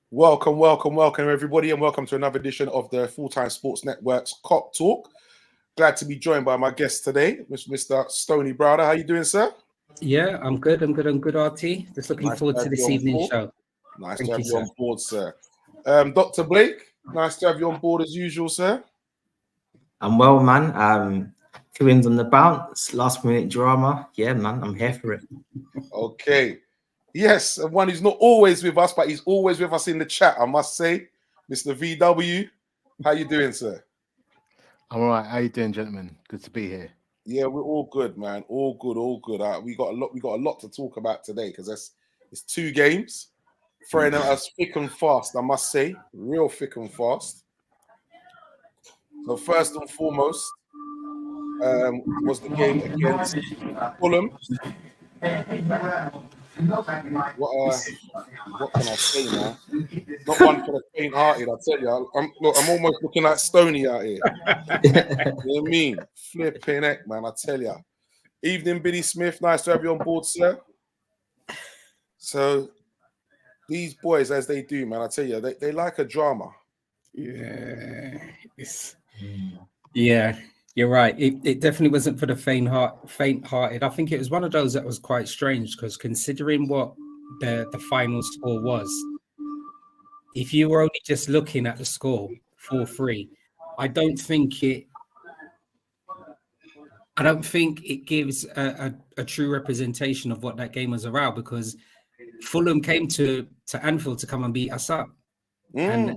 Welcome, everybody, and welcome to another edition of the Full-Time Sports Network's Cop Talk. Glad to be joined by my guest today, Mr. Stoney Browder. How you doing, sir? Yeah, I'm good, RT. Just looking forward to this evening's show. Nice to have you on board, sir. Dr. Blake, nice to have you on board as usual, sir. I'm well, man. Two wins on the bounce, last minute drama. Yeah, man, I'm here for it. Okay. Yes, and one who's not always with us, but he's always with us in the chat, I must say. Mr. VW, how you doing, sir? I'm all right. How you doing, gentlemen? Good to be here. Yeah, we're all good, man. All good. We got a lot to talk about today because it's two games. Throwing at us thick and fast, I must say. Real thick and fast. So first and foremost, was the game against Fulham. What can I say, man? Not one for the faint-hearted, I tell you. I'm almost looking like Stoney out here. You know what I mean? Flipping heck, man, I tell you. Evening, Billy Smith. Nice to have you on board, sir. So, these boys, as they do, man, I tell you, they like a drama. Yeah, you're right. It definitely wasn't for the faint-hearted. I think it was one of those that was quite strange because considering what the final score was, if you were only just looking at the score 4-3, I don't think it gives a true representation of what that game was around, because Fulham came to Anfield to come and beat us up. And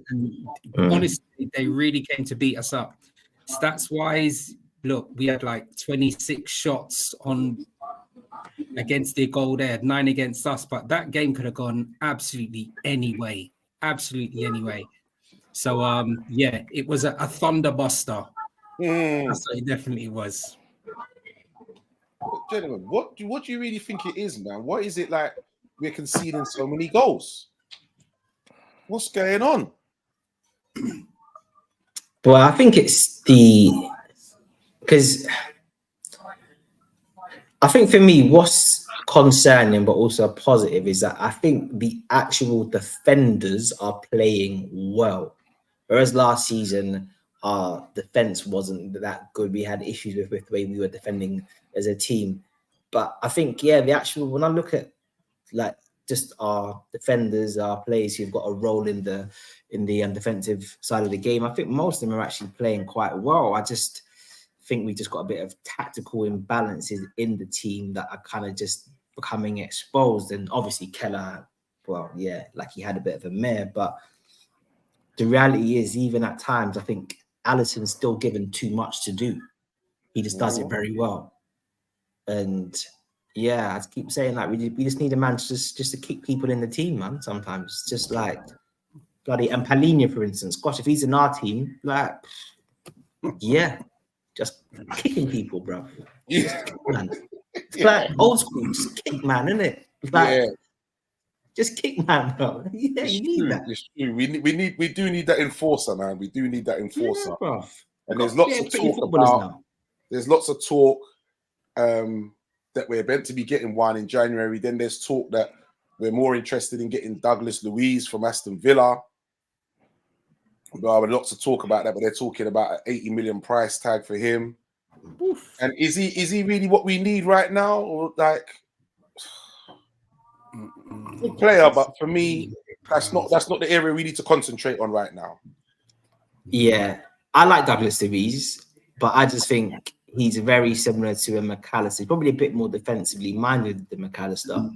honestly, they really came to beat us up. Stats wise, look, we had like 26 shots on against their goal. They had 9 against us, but that game could have gone absolutely any way. So yeah, it was a thunderbuster. That's what it definitely was. Gentlemen, what do you really think it is, man? What is it like we're conceding so many goals? What's going on? Well, I think it's because I think for me, what's concerning but also positive is that I think the actual defenders are playing well. Whereas last season, our defense wasn't that good. We had issues with the way we were defending as a team. But I think, when I look at like just our defenders, our players who've got a role in the defensive side of the game, I think most of them are actually playing quite well. I just think we just got a bit of tactical imbalances in the team that are kind of just becoming exposed. And obviously Keller, like he had a bit of a mare, but the reality is, even at times, I think Alisson's still given too much to do. He just does it very well. And yeah, I keep saying that we just need a man just to kick people in the team, man. Sometimes just like bloody and Palhinha, for instance. Gosh, if he's in our team, like just kicking people, bro. Yeah, man. It's like old school, just kick, man, isn't it? Like, just kick, man, bro. Yeah, you need that. It's true. We do need that enforcer, man. We do need that enforcer. Bro. And there's lots of talk about now. There's lots of talk that we're meant to be getting one in January. Then there's talk that we're more interested in getting Douglas Luiz from Aston Villa. Lots of talk about that, but they're talking about an 80 million price tag for him. Oof. And is he really what we need right now? Or like good player, but for me, that's not the area we need to concentrate on right now. Yeah, I like Douglas Luiz, but I just think he's very similar to a McAllister. Probably a bit more defensively minded than McAllister.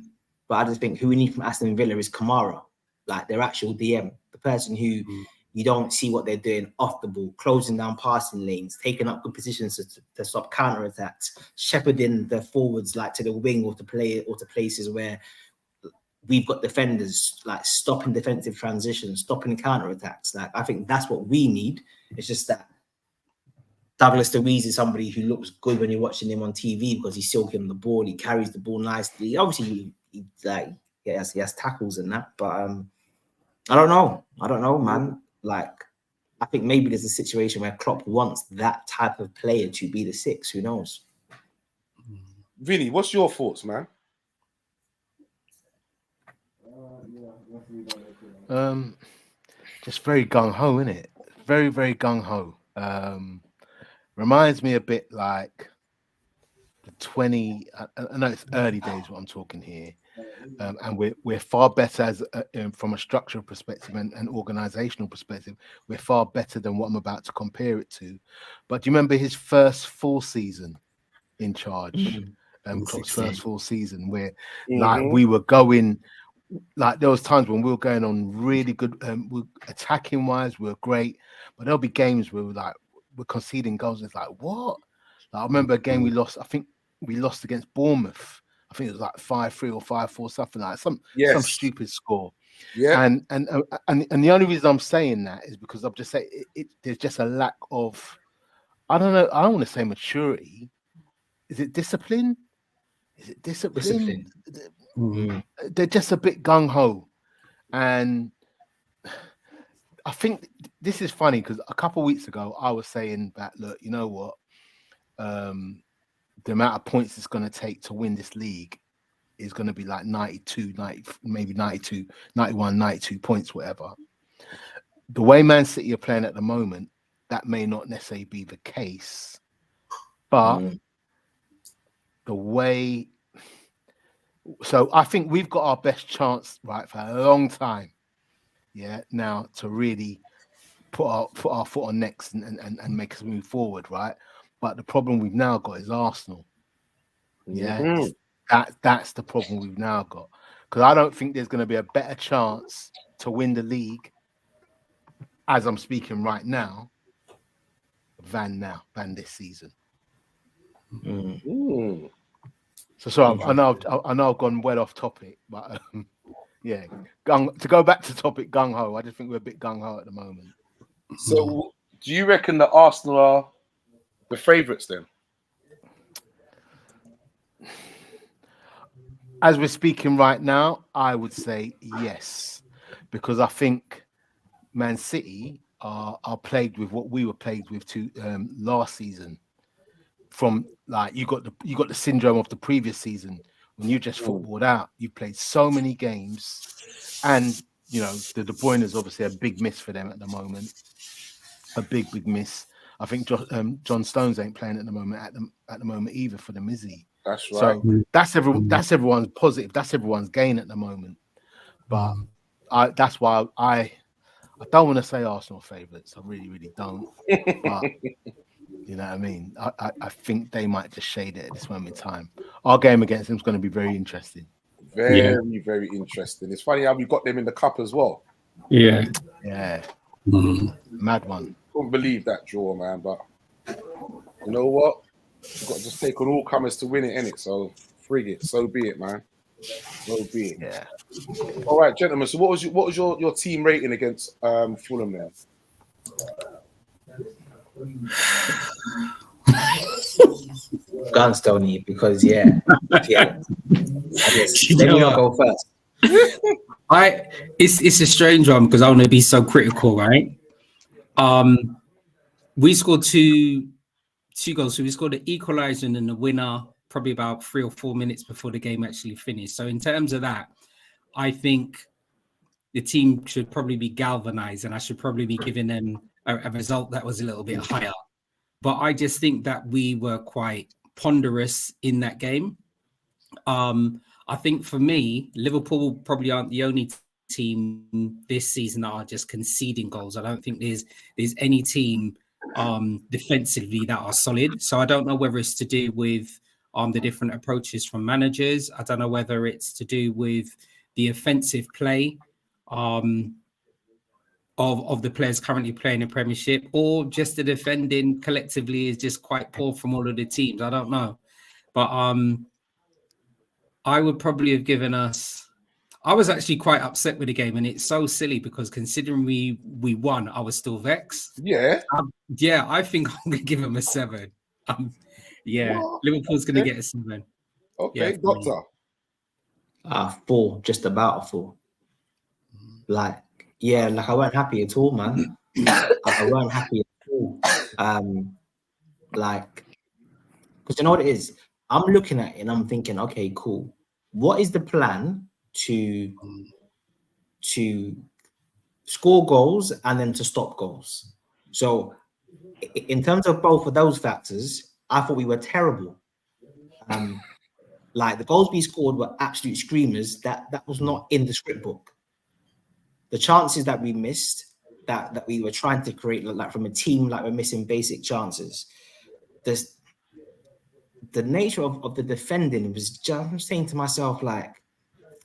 But I just think who we need from Aston Villa is Kamara, like their actual DM, the person who you don't see what they're doing off the ball, closing down passing lanes, taking up good positions to stop counter-attacks, shepherding the forwards like to the wing or to places where we've got defenders, like stopping defensive transitions, stopping counter-attacks. Like I think that's what we need. It's just that Douglas Luiz is somebody who looks good when you're watching him on TV because he's still getting the ball, he carries the ball nicely. Obviously, he has tackles and that, but I don't know, man. Like, I think maybe there's a situation where Klopp wants that type of player to be the 6. Who knows? Vinny, what's your thoughts, man? Just very gung ho, isn't it? Very, very gung ho. Reminds me a bit like the 20. I know it's early days what I'm talking here, and we're far better as from a structural perspective and organizational perspective. We're far better than what I'm about to compare it to. But do you remember his first full season in charge? Klopp's first full season, where like we were going. Like there was times when we were going on really good, attacking wise, we were great, but there'll be games where we're conceding goals. It's like what? Like, I remember a game we lost. I think we lost against Bournemouth. I think it was like 5-3 or 5-4, something like that. Some stupid score. Yeah. And the only reason I'm saying that is because I'm just saying there's just a lack of, I don't know. I don't want to say maturity. Is it discipline? Is it discipline? They're just a bit gung-ho. And I think this is funny because a couple of weeks ago, I was saying that, look, you know what? The amount of points it's going to take to win this league is going to be like 92, 90, maybe 92, 91, 92 points, whatever. The way Man City are playing at the moment, that may not necessarily be the case. But the way... So I think we've got our best chance, right, for a long time, now to really put our foot on necks and make us move forward, right? But the problem we've now got is Arsenal. That's the problem we've now got. Because I don't think there's going to be a better chance to win the league, as I'm speaking right now, than this season. So I know I've gone well off topic, but to go back to topic gung ho, I just think we're a bit gung ho at the moment. So, do you reckon that Arsenal are the favourites then? As we're speaking right now, I would say yes, because I think Man City are plagued with what we were plagued with last season. From like you got the syndrome of the previous season when you just footballed out. You played so many games, and you know the De Bruyne is obviously a big miss for them at the moment. A big miss. I think John Stones ain't playing at the moment either for them, is he? That's right. So that's everyone's positive. That's everyone's gain at the moment. But that's why I don't want to say Arsenal favourites. I really don't. But you know what I mean? I think they might just shade it at this moment in time. Our game against them is going to be very interesting. Very interesting. It's funny how we got them in the cup as well. Yeah. Mad one. Couldn't believe that draw, man. But you know what? We've got to just take on all comers to win it, innit? So frig it. So be it, man. So be it. Yeah. All right, gentlemen. So what was your team rating against Fulham then? Guns, Tony, because let me not go first. It's a strange one because I want to be so critical, right? We scored two goals. So we scored the equalizer and the winner probably about 3 or 4 minutes before the game actually finished. So in terms of that, I think the team should probably be galvanized and I should probably be giving them a result that was a little bit higher. But I just think that we were quite ponderous in that game. I think for me, Liverpool probably aren't the only team this season that are just conceding goals. I don't think there's any team defensively that are solid. So I don't know whether it's to do with the different approaches from managers. I don't know whether it's to do with the offensive play of the players currently playing in Premiership, or just the defending collectively is just quite poor from all of the teams. I don't know. But I would probably have given us... I was actually quite upset with the game, and it's so silly because considering we won, I was still vexed. Yeah. I think I'm going to give them a 7. Liverpool's going to get a 7. Okay, Doctor. 4, just about a 4. I weren't happy at all, man. I weren't happy at all. Because you know what it is? I'm looking at it and I'm thinking, okay, cool. What is the plan to to score goals and then to stop goals. So in terms of both of those factors, I thought we were terrible. Like the goals we scored were absolute screamers. That was not in the script book. The chances that we missed, that we were trying to create, like from a team, like we're missing basic chances. The nature of the defending was just, I'm saying to myself, like,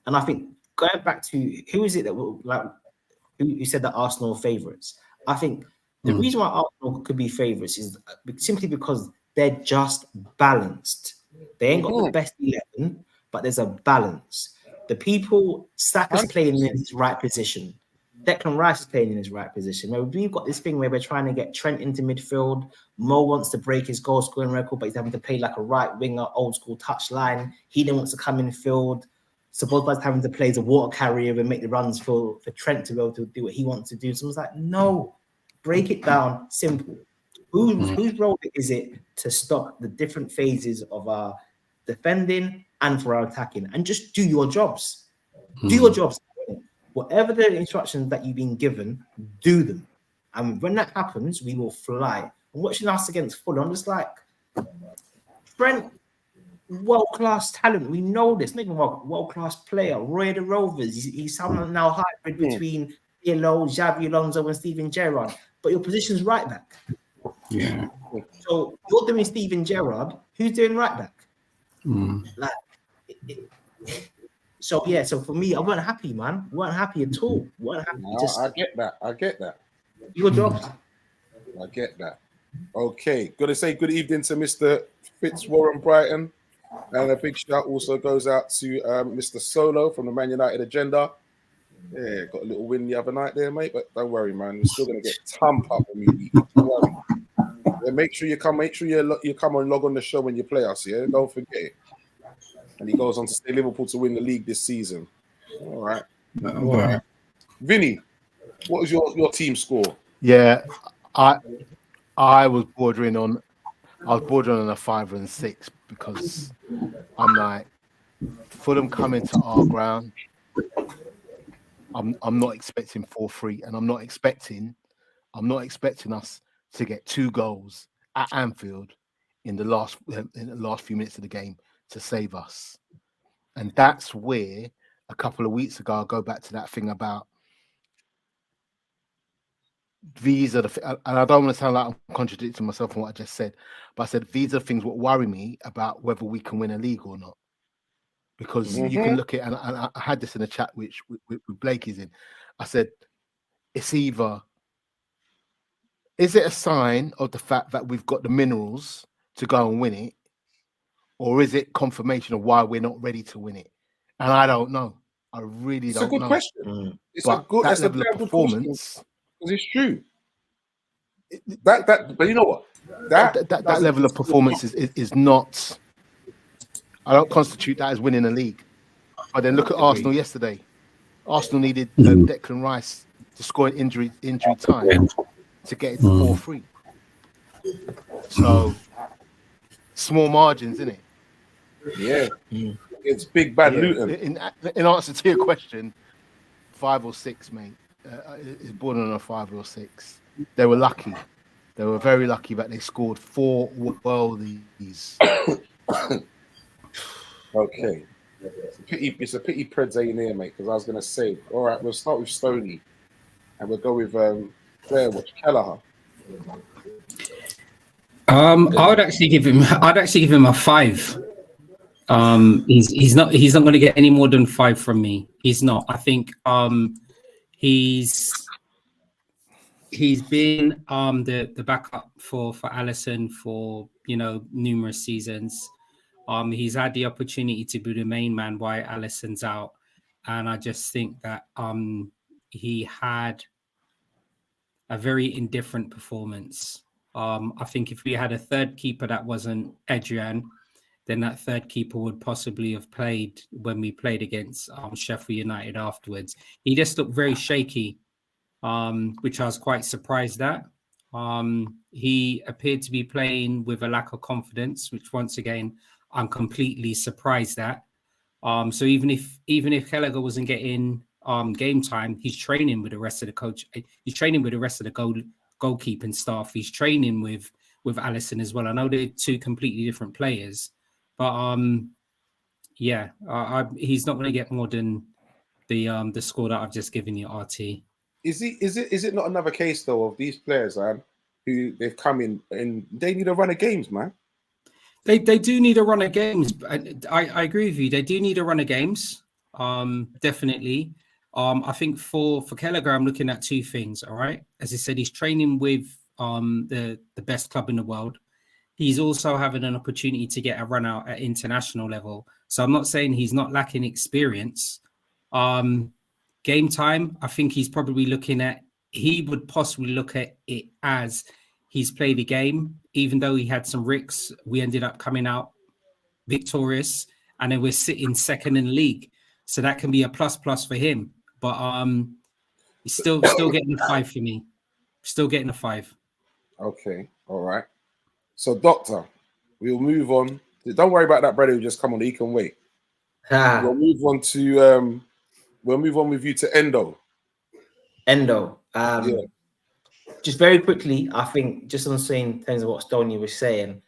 and I think going back to who is it that will, like, who said that Arsenal are favourites? I think the reason why Arsenal could be favourites is simply because they're just balanced. They ain't got the best 11, but there's a balance. The people, Saka's playing in his right position. Declan Rice is playing in his right position. We've got this thing where we're trying to get Trent into midfield. Mo wants to break his goal scoring record, but he's having to play like a right winger, old school touchline. He then wants to come in field. Supposedly having to play as a water carrier and make the runs for Trent to be able to do what he wants to do. So I was like, no, break it down, simple. Whose role is it to stop the different phases of our defending and for our attacking? And just do your jobs. Do your jobs. Whatever the instructions that you've been given, do them. And when that happens, we will fly. And watching us against Fulham, I'm just like, Trent, world-class talent. We know this. Not even world-class player. Roy the Rovers. He's someone now hybrid between Pirlo, Xavi Alonso, and Steven Gerrard. But your position's right back. Yeah. So you're doing Steven Gerrard. Who's doing right back? So for me, I weren't happy, man. We weren't happy at all. We weren't happy. No, I get that. Your job. I get that. Okay, got to say good evening to Mr. Fitzwarren Brighton, and a big shout also goes out to Mr. Solo from the Man United Agenda. Yeah, got a little win the other night there, mate. But don't worry, man. We're still gonna get thumped up when we beat. Don't worry. Yeah, make sure you come and log on the show when you play us. Yeah, don't forget it. And he goes on to say Liverpool to win the league this season. All right. Vinny, what was your team score? Yeah, I was bordering on a 5 and 6 because I'm like, Fulham coming to our ground. I'm not expecting 4-3, and I'm not expecting us to get 2 goals at Anfield in the last few minutes of the game to save us. And that's where a couple of weeks ago, I'll go back to that thing about these are the, and I don't want to sound like I'm contradicting myself from what I just said, but I said these are things what worry me about whether we can win a league or not. Because you can look at, and I had this in a chat which with Blake is in. I said, it's either, is it a sign of the fact that we've got the minerals to go and win it, or is it confirmation of why we're not ready to win it? And I don't know. I really don't know. It's a good question. It's but a good that level of performance. Because it's true. But you know what? That level of performance is not. I don't constitute that as winning a league. But then look at Arsenal yesterday. Arsenal needed Declan Rice to score an injury time to get it to 4-3. So small margins, isn't it? Yeah. It's big bad Luton. In answer to your question, 5 or 6, mate. It's born on a 5 or 6. They were lucky. They were very lucky that they scored 4 worldies. Okay. It's a pity Preds ain't here, mate, because I was going to say, all right, we'll start with Stoney and we'll go with Kelleher. I'd actually give him a 5. He's not going to get any more than 5 from me. He's not. I think he's been the backup for Alisson for numerous seasons. He's had the opportunity to be the main man while Alisson's out, and I just think that he had a very indifferent performance. I think if we had a third keeper that wasn't Adrian, then that third keeper would possibly have played when we played against Sheffield United afterwards. He just looked very shaky, which I was quite surprised at. He appeared to be playing with a lack of confidence, which once again, I'm completely surprised at. So even if Gallagher wasn't getting game time, he's training with the rest of the coach. He's training with the rest of the goalkeeping staff. He's training with Alisson as well. I know they're two completely different players, but he's not going to get more than the score that I've just given you, RT. Is it not another case though of these players, man, who they've come in and they need a run of games, man? They do need a run of games. I agree with you. They do need a run of games. Definitely. I think for Kelleher, I'm looking at two things. All right, as I said, he's training with the best club in the world. He's also having an opportunity to get a run out at international level. So I'm not saying he's not lacking experience. Game time, I think he's probably he would possibly look at it as he's played a game, even though he had some ricks. We ended up coming out victorious, and then we're sitting second in the league. So that can be a plus for him. But he's still getting a 5 for me. Still getting a 5. Okay, all right. So, Doctor, we'll move on. Don't worry about that brother who just come on. He can wait. We'll move on to we'll move on with you to Endo. Just very quickly, I think just on the same terms of what Stoney was saying,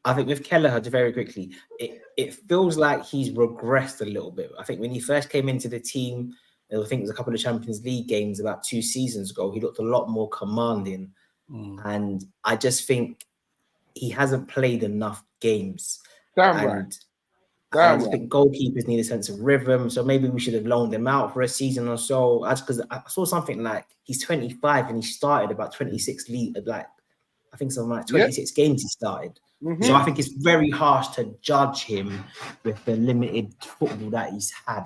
I think with Kelleher, just very quickly, it feels like he's regressed a little bit. I think when he first came into the team, I think it was a couple of Champions League games about 2 seasons ago, he looked a lot more commanding. And I just think he hasn't played enough games. I think goalkeepers need a sense of rhythm. So maybe we should have loaned him out for a season or so. That's because I saw something like he's 25 and he started about 26 games he started. So I think it's very harsh to judge him with the limited football that he's had.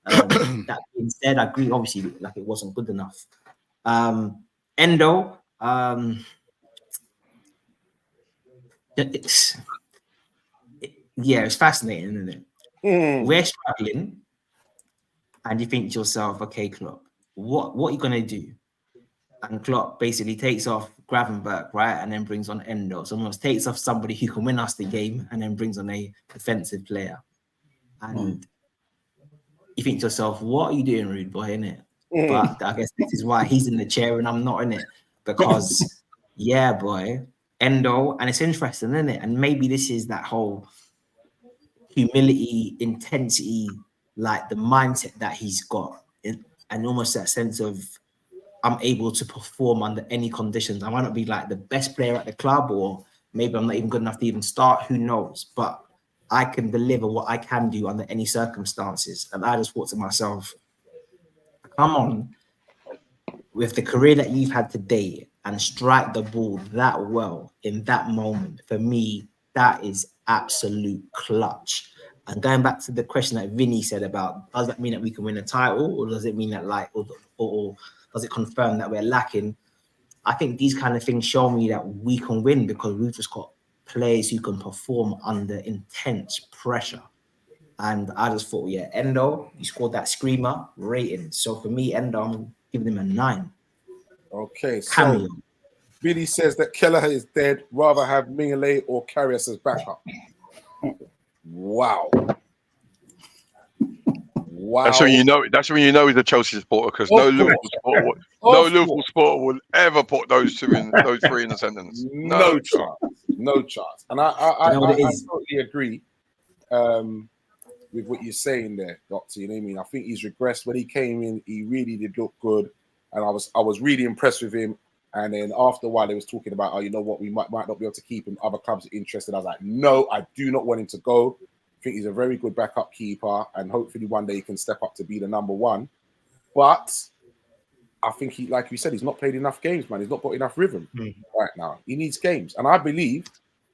That being said, I agree, obviously, like it wasn't good enough. Endo, it's fascinating, isn't it? We're struggling, and you think to yourself, okay, Klopp, what are you gonna do? And Klopp basically takes off Gravenberch, right, and then brings on Endo. So almost takes off somebody who can win us the game, and then brings on a defensive player. And you think to yourself, what are you doing, rude boy, innit? But I guess this is why he's in the chair and I'm not in it. Because, yeah, boy, Endo, and it's interesting, isn't it? And maybe this is that whole humility, intensity, like the mindset that he's got, and almost that sense of, I'm able to perform under any conditions. I might not be like the best player at the club, or maybe I'm not even good enough to even start, who knows? But I can deliver what I can do under any circumstances. And I just thought to myself, come on, with the career that you've had today and strike the ball that well in that moment, for me, that is absolute clutch. And going back to the question that Vinny said about, does that mean that we can win a title, or does it mean that or does it confirm that we're lacking? I think these kind of things show me that we can win because we've just got players who can perform under intense pressure. And I just thought, yeah, Endo, he scored that screamer rating. So for me, Endo, I'm giving him a 9. Okay, so Cameo. Billy says that Kelleher is dead, rather have Mignolet or Karius as backup. Wow. That's when you know. That's when you know he's a Chelsea supporter, because no Liverpool supporter would ever put those three in the sentence. No chance. And I totally agree with what you're saying there, Doctor. You know what I mean? I think he's regressed. When he came in, he really did look good, and I was really impressed with him. And then after a while, they was talking about, oh, you know what, we might not be able to keep him. Other clubs are interested. I was like, no, I do not want him to go. I think he's a very good backup keeper, and hopefully one day he can step up to be the number one. But I think he, like you said, he's not played enough games, man. He's not got enough rhythm right now. He needs games. And I believe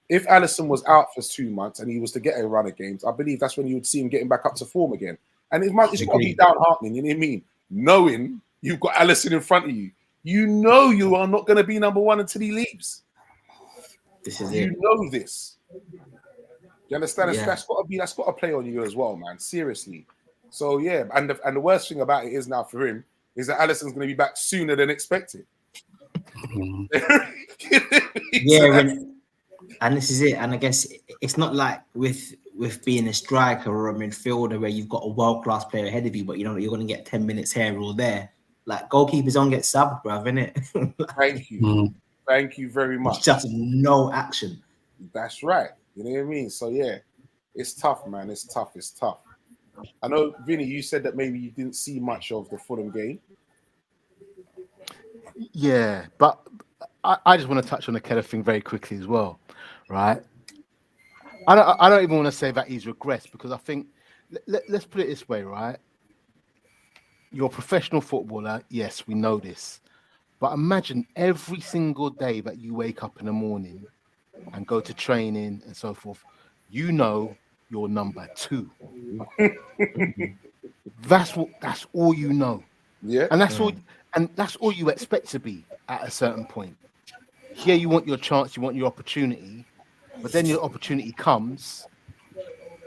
if Alisson was out for 2 months and he was to get a run of games, I believe that's when you would see him getting back up to form again. And it's got to be downheartening, you know what I mean? Knowing you've got Alisson in front of you. You know you are not going to be number one until he leaves. You know this. You understand? Yeah. That's got to play on you as well, man. Seriously. So yeah, and the worst thing about it is now for him is that Alisson's going to be back sooner than expected. Yeah, and this is it. And I guess it's not like with with being a striker or a midfielder where you've got a world-class player ahead of you, but you know you're going to get 10 minutes here or there. Like goalkeepers don't get subbed, bruv, innit? Thank you. Thank you very much. It's just no action. That's right. You know what I mean? So yeah, it's tough, man. It's tough. It's tough. I know, Vinny, you said that maybe you didn't see much of the Fulham game. Yeah, but I just want to touch on the Keller thing very quickly as well, right? I don't even want to say that he's regressed because I think let's put it this way, right? You're a professional footballer, yes, we know this, but imagine every single day that you wake up in the morning and go to training and so forth, you know you're number 2. That's all you know. Yeah, and that's all you expect to be at a certain point. Here you want your chance, you want your opportunity, but then your opportunity comes.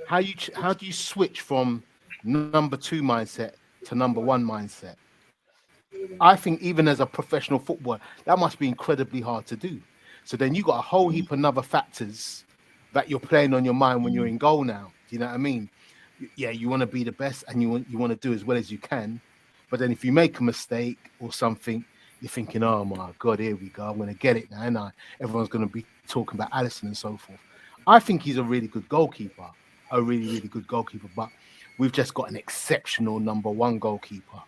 How do you switch from number 2 mindset to number 1 mindset? I think even as a professional footballer, that must be incredibly hard to do. So then you got a whole heap of other factors that you're playing on your mind when you're in goal now. Do you know what I mean? Yeah, you want to be the best and you want to do as well as you can. But then if you make a mistake or something, you're thinking, oh my God, here we go. I'm going to get it now. And everyone's going to be talking about Alisson and so forth. I think he's a really good goalkeeper, really good goalkeeper. But we've just got an exceptional number 1 goalkeeper.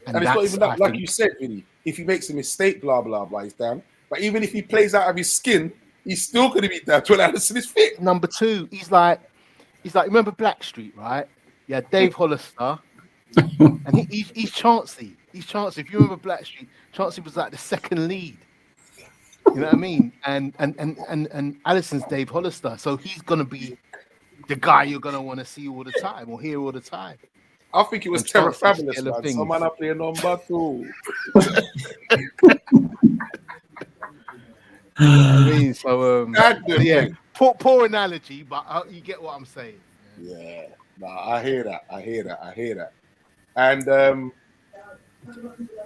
And it's not even that, like you said, Vinny, if he makes a mistake, blah, blah, blah, he's down. But even if he plays out of his skin, he's still going to be down when Alisson is fit. Number 2, he's like, remember Blackstreet, right? Yeah, Dave Hollister. And he's Chauncey. He's Chauncey. If you remember Blackstreet, Chauncey was like the second lead. You know what I mean? And Alisson's Dave Hollister. So he's gonna be the guy you're gonna want to see all the time or hear all the time. I think it was Terra Fabulous, man. Someone up there number 2. I mean, so yeah, poor analogy, but you get what I'm saying. Yeah, no, I hear that. And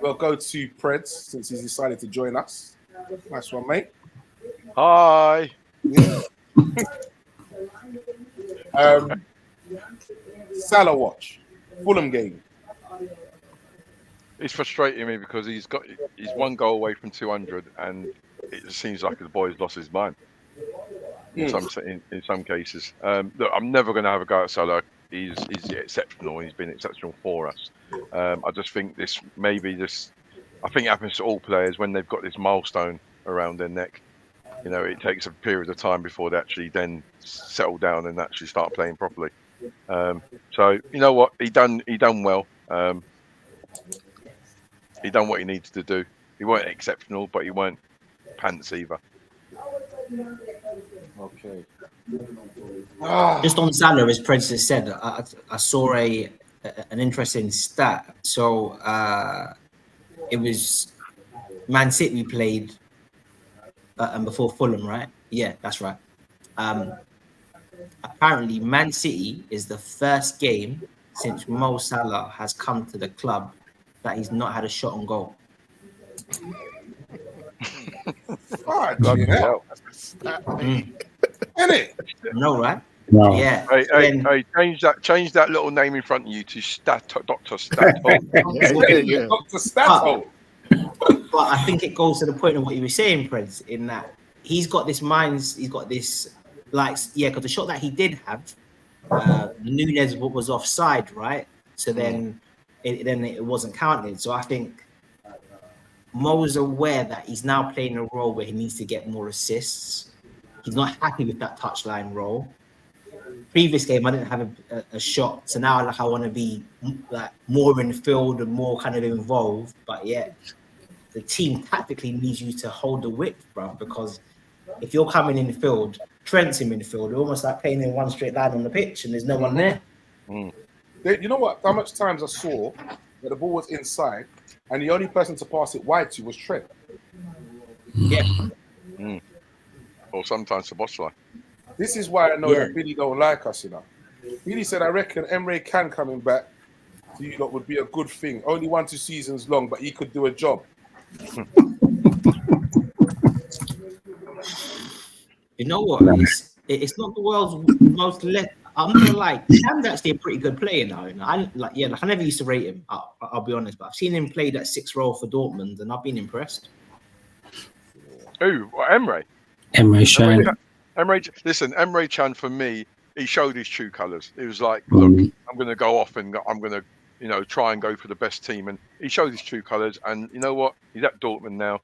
we'll go to Preds since he's decided to join us. Nice one, mate. Hi. Yeah. Salah watch. Fulham game. It's frustrating me because he's 1 goal away from 200, and it just seems like the boy's lost his mind. In some cases, look, I'm never going to have a go at Salah. He's exceptional. He's been exceptional for us. I just think I think it happens to all players when they've got this milestone around their neck. You know, it takes a period of time before they actually then settle down and actually start playing properly. So you know what, he done well. He done what he needed to do. He weren't exceptional, but he weren't pants either. Okay. Just on Salah, as Prince has said, I saw an interesting stat. So it was Man City played and before Fulham, right? Yeah, that's right. Apparently, Man City is the first game since Mo Salah has come to the club that he's not had a shot on goal. No, right? Wow. Yeah. Hey, change that little name in front of you to Dr. Stato. Dr. Stato. But I think it goes to the point of what you were saying, Prince, in that he's got this because the shot that he did have, Nunez was offside, right? So then it wasn't counted. So I think Mo's aware that he's now playing a role where he needs to get more assists. He's not happy with that touchline role. Previous game, I didn't have a shot, so now I want to be more in the field and more kind of involved. But yeah, the team tactically needs you to hold the width, bro. Because if you're coming in the field, Trent's in midfield, you're almost like playing in one straight line on the pitch, and there's no one there. You know what? How much times I saw that the ball was inside, and the only person to pass it wide to was Trent. Yeah. Or sometimes Szoboszlai. This is why I know that Billy don't like us, you know. Billy said, I reckon Emre Can coming back to you lot would be a good thing. Only 1-2 seasons long, but he could do a job. You know what? It's not the world's most left. I'm not gonna lie, Cam's actually a pretty good player now. I never used to rate him. I'll be honest, but I've seen him play that 6 role for Dortmund, and I've been impressed. Who? Emre. Emre Can. Emre Can for me, he showed his true colours. It was like, look, I'm going to go off and I'm going to, try and go for the best team, and he showed his true colours. And you know what? He's at Dortmund now.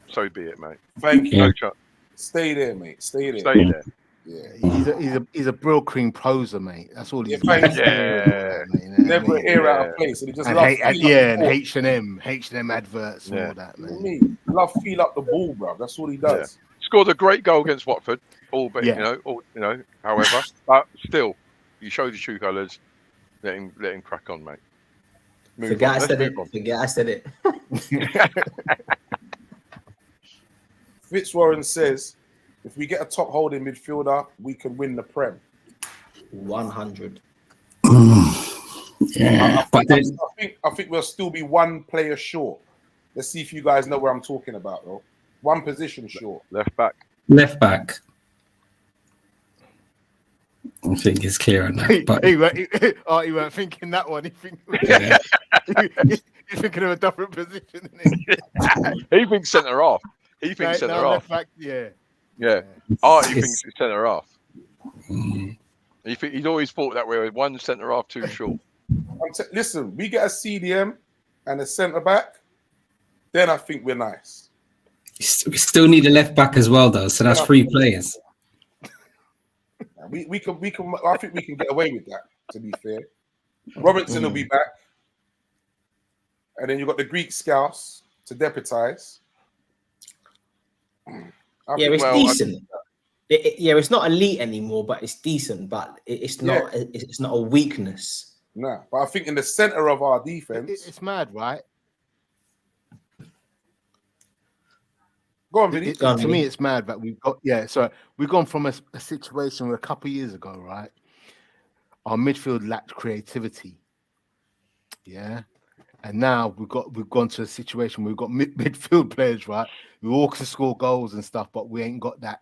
So be it, mate. Thank you. No chance. Stay there, mate. Stay there. Stay there. Yeah. He's a brill cream proser, mate. That's all he's Yeah, doing. yeah. Never an ear out of place, and he just loves And H&M adverts and all that, man. Love feel up the ball, bro. That's all he does. Yeah. Scored a great goal against Watford, however, but still, he showed his true colours. Let him crack on, mate. Forget I said it. Fitzwarren says, if we get a top holding midfielder, we can win the Prem. 100. Yeah, I think we'll still be one player short. Let's see if you guys know where I'm talking about, though. One position short. Left back. I think it's clear on that. But He weren't thinking that one. He's thinking of a different position. He thinks centre half. He thinks centre half. Left back, yeah. He thinks it's centre half. He's always thought that way. One centre half too short. Listen, we get a CDM and a centre back, then I think we're nice. we still need a left back as well, though. So that's 3 players. We can. I think we can get away with that. To be fair, Robertson will be back, and then you've got the Greek Scouts to deputise. It's decent. It's not elite anymore, but it's decent. But it's not. It's not a weakness. No, but I think in the centre of our defense, it's mad, right? Go on, Vinny. To me, it's mad that we've gone from a situation where a couple of years ago, right? Our midfield lacked creativity. Yeah. And now we've gone to a situation where we've got midfield players, right? We all can score goals and stuff, but we ain't got that,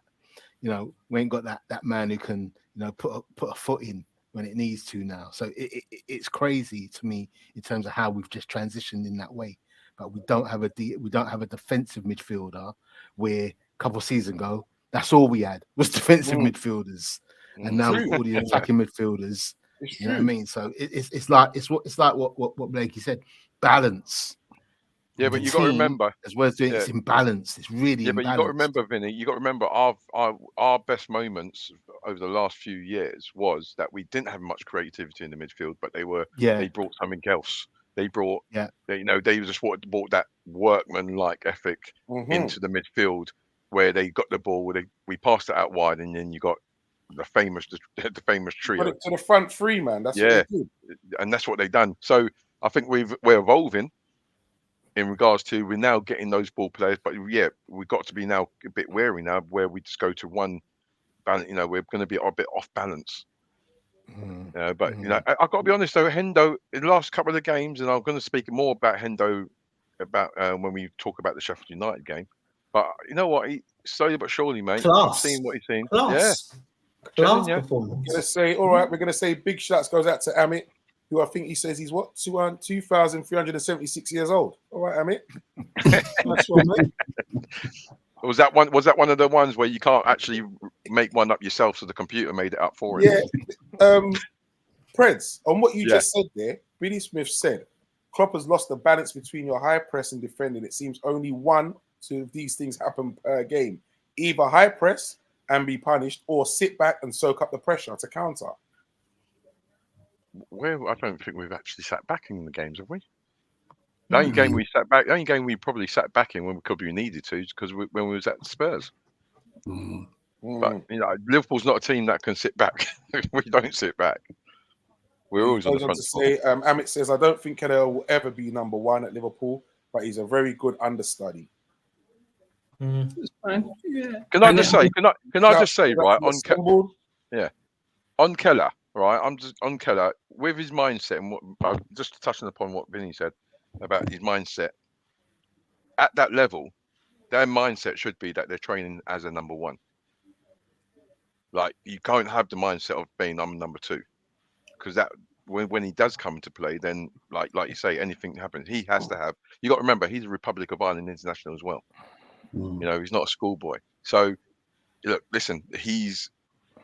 we ain't got that man who can, put a foot in when it needs to now. So it's crazy to me in terms of how we've just transitioned in that way. But we don't have a defensive midfielder where a couple of seasons ago, that's all we had was defensive midfielders. And now we've got all the attacking midfielders. You know what I mean? So it's like what Blakey said, balance. Yeah, but you got to remember, as well as doing it's imbalance. It's really but you got to remember, Vinny. You got to remember our best moments over the last few years was that we didn't have much creativity in the midfield, but they brought something else. They brought they just brought that workman-like ethic into the midfield, where they got the ball, we passed it out wide, and then you got the famous trio. Put it to the front 3, man. That's what they did. And that's what they've done. So I think we're evolving in regards to we're now getting those ball players, but we've got to be now a bit wary now where we just go to one balance. We're going to be a bit off balance. I've got to be honest though, Hendo in the last couple of the games, and I'm going to speak more about Hendo when we talk about the Sheffield United game. But you know what? He slowly but surely, mate. I've seen what he's seen. Class performance. We're going to say big shouts goes out to Amit, who I think he says he's 2,376 years old. All right, Amit. That's one, mate. Was that one of the ones where you can't actually make one up yourself, so the computer made it up for you? Yeah. Preds, on what you just said there, Billy Smith said, Klopp has lost the balance between your high press and defending. It seems only 1 of these things happen per game. Either high press and be punished, or sit back and soak up the pressure to counter. Well, I don't think we've actually sat back in the games, have we? The only game we sat back, the only game we probably sat back in when we needed to, because when we was at Spurs. But Liverpool's not a team that can sit back. We don't sit back. We're always on the front. Amit says, I don't think Keller will ever be number 1 at Liverpool, but he's a very good understudy. It's fine. Yeah. Can I just say, right, on Keller, right? I'm just on Keller with his mindset, and just touching upon what Vinny said about his mindset. At that level, their mindset should be that they're training as a number 1. Like you can't have the mindset of being I'm number 2, because that when he does come to play, then like you say, anything happens. He has to have. You got to remember, he's a Republic of Ireland international as well. You know, he's not a schoolboy. So look, listen, he's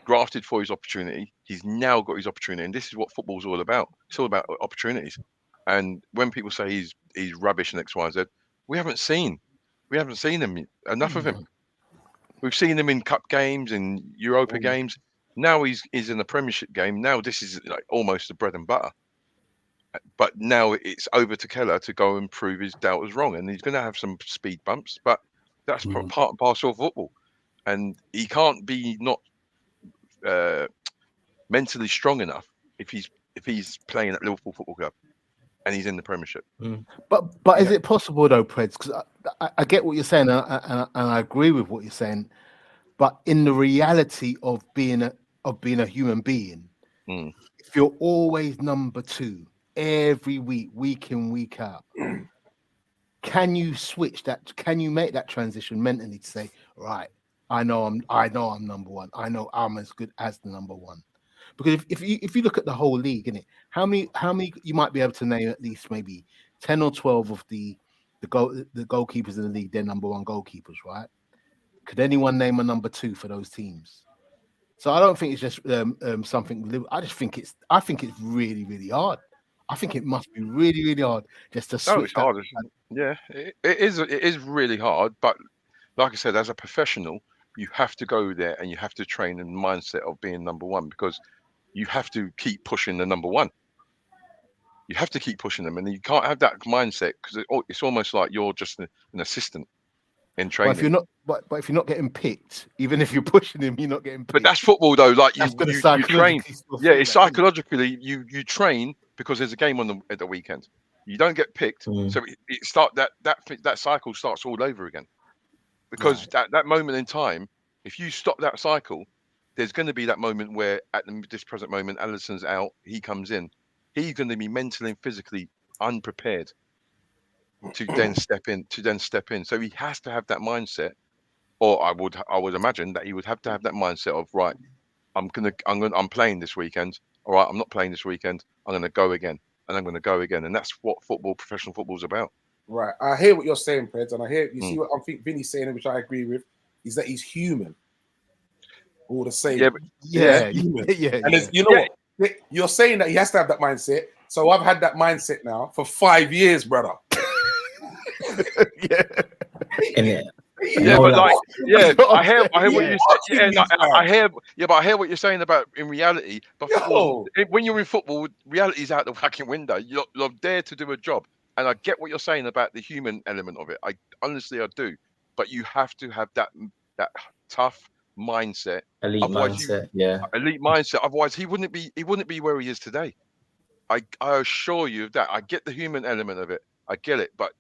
grafted for his opportunity. He's now got his opportunity, and this is what football's all about. It's all about opportunities. And when people say he's rubbish and X, Y, and Z, we haven't seen him enough of him. We've seen him in cup games and Europa games. Now he's in a Premiership game. Now this is like almost the bread and butter. But now it's over to Keller to go and prove his doubters wrong, and he's going to have some speed bumps. But that's part and parcel of football, and he can't be not mentally strong enough if he's playing at Liverpool Football Club and he's in the Premiership. But is it possible though, Preds? Because I get what you're saying, and I agree with what you're saying. But in the reality of being a human being, if you're always number 2 every week in, week out, can you switch that? Can you make that transition mentally to say, right, I know I'm number 1. I know I'm as good as the number 1. Because if you look at the whole league, innit, how many you might be able to name at least maybe 10 or 12 of the goalkeepers in the league, they're number 1 goalkeepers, right? Could anyone name a number 2 for those teams? So I don't think it's just something. I think it's really, really hard. I think it must be really, really hard just to switch. It's hard. Yeah, it is really hard. But like I said, as a professional, you have to go there and you have to train in the mindset of being number 1, because you have to keep pushing the number 1. You have to keep pushing them, and you can't have that mindset because it's almost like you're just an assistant in training. But if you're not, but if you're not getting picked, even if you're pushing him, you're not getting picked. But that's football, though. Like you train. Yeah, it's psychologically you train because there's a game at the weekend. You don't get picked, so that cycle starts all over again. Because that moment in time, if you stop that cycle, there's going to be that moment where at this present moment, Alisson's out, he comes in. He's going to be mentally and physically unprepared to then step in. So he has to have that mindset, or I would imagine that he would have to have that mindset of, right, I'm playing this weekend. All right, I'm not playing this weekend. I'm going to go again, and I'm going to go again, and that's what professional football is about. Right, I hear what you're saying, Preds, and I hear you see what I think Vinny's saying, which I agree with, is that he's human. All the same, yeah. And you know what? You're saying that he has to have that mindset. So I've had that mindset now for 5 years, brother. But I hear what you say. But I hear what you're saying about in reality. But when you're in football, reality is out the fucking window. You're there to do a job, and I get what you're saying about the human element of it. I do. But you have to have that tough mindset, elite mindset. Otherwise, he wouldn't be where he is today. I assure you of that. I get the human element of it. I get it, but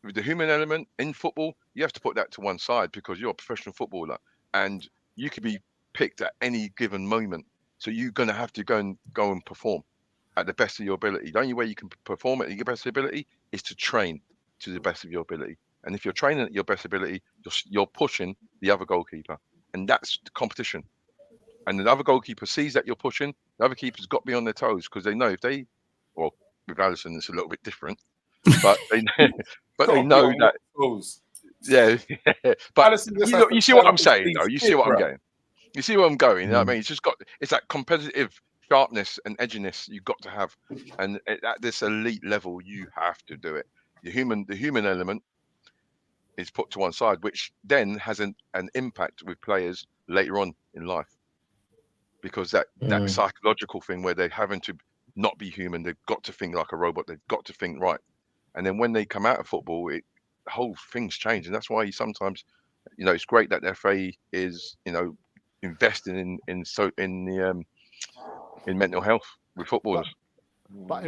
with the human element in football, you have to put that to one side because you're a professional footballer and you could be picked at any given moment. So you're going to have to go and perform at the best of your ability. The only way you can perform at your best ability is to train to the best of your ability. And if you're training at your best ability, you're pushing the other goalkeeper. And that's the competition. And the other goalkeeper sees that you're pushing. The other keeper's got to be on their toes because they know with Alisson, it's a little bit different. But they know that. Yeah. But you see what I'm saying, though. You see what I'm going. You see where I'm going. I mean, it's that competitive sharpness and edginess you've got to have. And at this elite level, you have to do it. The human element is put to one side, which then has an impact with players later on in life. Because that psychological thing where they're having to not be human, they've got to think like a robot, they've got to think right. And then when they come out of football, the whole thing's changed. And that's why sometimes, it's great that the FA is, investing in mental health with footballers. But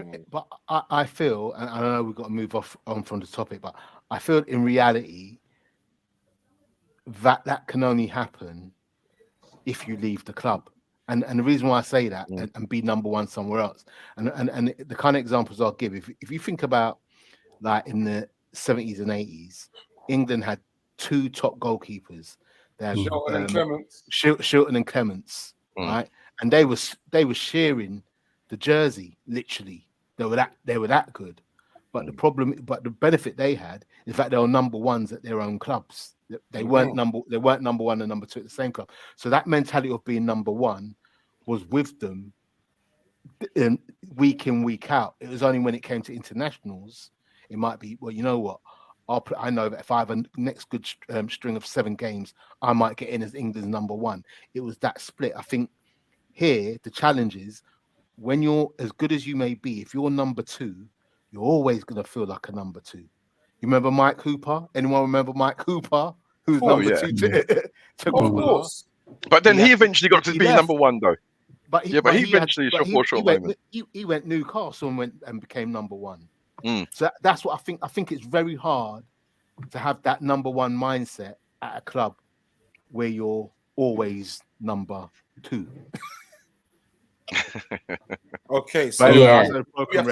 I feel, and I know we've got to move on from the topic, but I feel in reality that can only happen if you leave the club. And the reason why I say that and be number 1 somewhere else, and the kind of examples I'll give, if you think about like in the 70s and 80s, England had 2 top goalkeepers They had Shilton and Clements. Shilton and Clements, right? And they were sharing the jersey, literally. They were that good. But the benefit they had is that they were number ones at their own clubs. They weren't number one and number two at the same club. So that mentality of being number one was with them week in, week out. It was only when it came to internationals, it might be, well, you know what? I know that if I have a next good string of 7 games, I might get in as England's number one. It was that split. I think here the challenge is when you're as good as you may be, if you're number 2, you're always going to feel like a number 2. You remember Mike Hooper? Anyone remember Mike Hooper? Who's number 2 to Of course. But then he eventually got to be number 1, though. But he eventually he went Newcastle and went and became number 1. So that's what I think. I think it's very hard to have that number 1 mindset at a club where you're always number 2. Okay, so we have to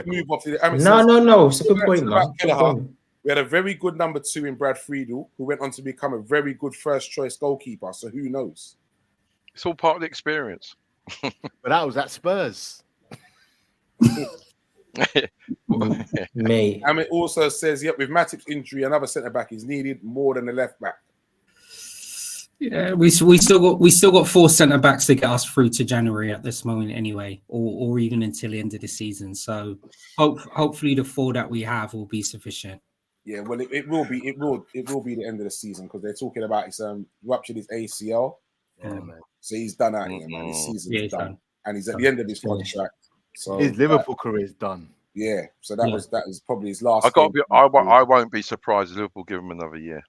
move off to the No. It's a good point, man. We had a very good number 2 in Brad Friedel, who went on to become a very good first choice goalkeeper. So who knows? It's all part of the experience. But that was at Spurs. Mate. And it also says, with Matip's injury, another centre back is needed more than a left back. Yeah, we still got 4 centre backs to get us through to January at this moment anyway, or even until the end of the season. So hopefully the 4 that we have will be sufficient. Yeah, well, it will be the end of the season because they're talking about his ruptured his ACL. Yeah, man. So he's done out here, man. His season's done, and he's at the end of his contract. So his Liverpool career is done. Yeah, so that was probably his last. I won't be surprised if Liverpool give him another year.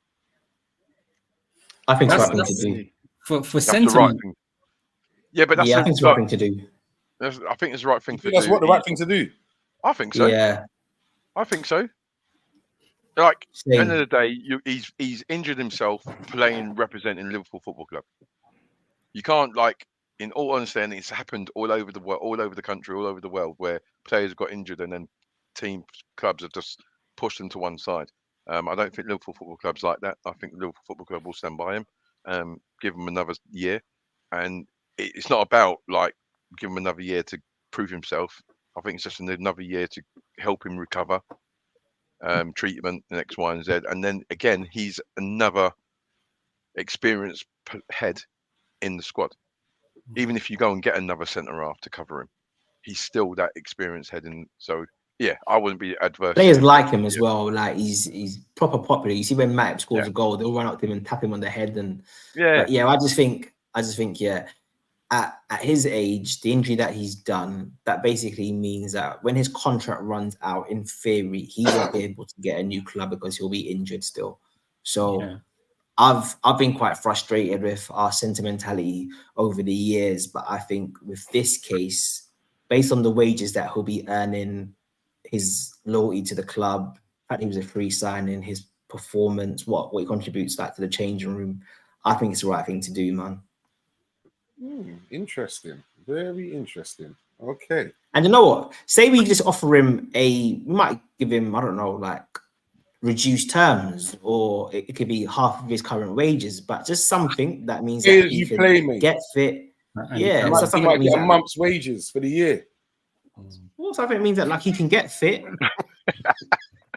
I think it's the right thing to do. For sentiment. Yeah, but I think it's the right thing to do. I think it's the right thing to do. That's what the right thing to do. I think so. Yeah, I think so. Like at the end of the day, he's injured himself representing Liverpool Football Club. You can't, like, in all honesty, and it's happened all over the world, all over the country, all over the world, where players got injured and then clubs have just pushed them to one side. I don't think Liverpool Football Club's like that. I think Liverpool Football Club will stand by him, give him another year, and it's not about like give him another year to prove himself. I think it's just another year to help him recover, treatment, and X, Y, and Z, and then again he's another experienced head in the squad. Even if you go and get another centre half to cover him, he's still that experienced head in. So yeah, I wouldn't be adverse. Players like him as well. Like he's proper popular. You see when Matip scores a goal, they'll run up to him and tap him on the head. And I just think at his age, the injury that he's done, that basically means that when his contract runs out, in theory, he won't be able to get a new club because he'll be injured still. So I've been quite frustrated with our sentimentality over the years, but I think with this case, based on the wages that he'll be earning, his loyalty to the club, the fact he was a free signing, his performance, what he contributes back to the changing room, I think it's the right thing to do, man. Interesting. Very interesting. Okay. And you know what? Say we just offer him we might give him, I don't know, like reduced terms, or it could be half of his current wages, but just something that means that he can get fit. Yeah, so something might get a month's wages for the year. Well, something means that like he can get fit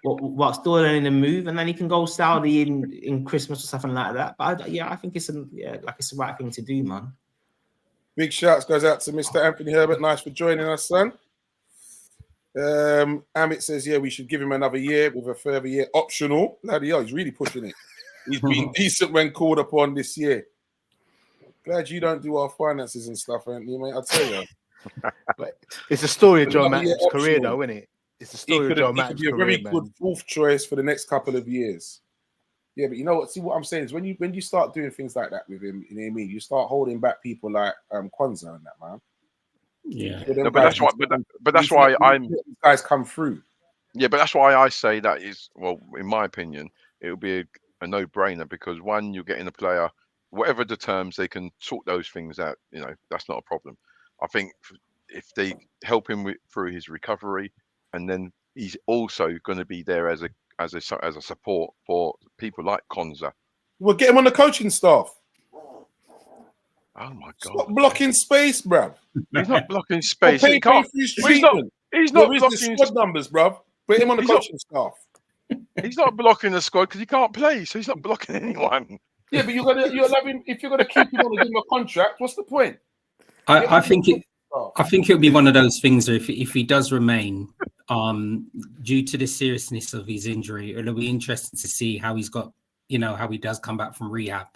while still learning the move, and then he can go Saudi in Christmas or something like that. But I think it's the right thing to do, man. Big shouts goes out to Mr. Anthony Herbert. Nice for joining us, son. Amit says, we should give him another year with a further year optional. Bloody hell, he's really pushing it. He's been decent when called upon this year. Glad you don't do our finances and stuff, Anthony, mate. I'll tell you. But it's a story of John Matip's career, though, isn't it? It's a story of John Matip's career. He could be a very good 4th choice for the next couple of years. Yeah, but you know what? See, what I'm saying is when you start doing things like that with him, you know what I mean? You start holding back people like Kwanzaa and that, man. Yeah, no, but that's why guys come through. Yeah, but that's why I say that is, well, in my opinion, it will be a no-brainer because one, you're getting a player, whatever the terms, they can sort those things out. You know, that's not a problem. I think if they help him through his recovery, and then he's also going to be there as a support for people like Konza. Well, get him on the coaching staff. Oh my God! Stop blocking space, bruv. He's not blocking space. Pay He can't. for his Well, he's not. treatment. He's not Where is the blocking. squad numbers, bruv? Put him on the He's not- coaching staff. He's not blocking the squad because he can't play. So he's not blocking anyone. Yeah, but you're loving if you're gonna keep him on and give him a contract. What's the point? I think it'll be one of those things where if he does remain, due to the seriousness of his injury, it'll be interesting to see how he's got, how he does come back from rehab.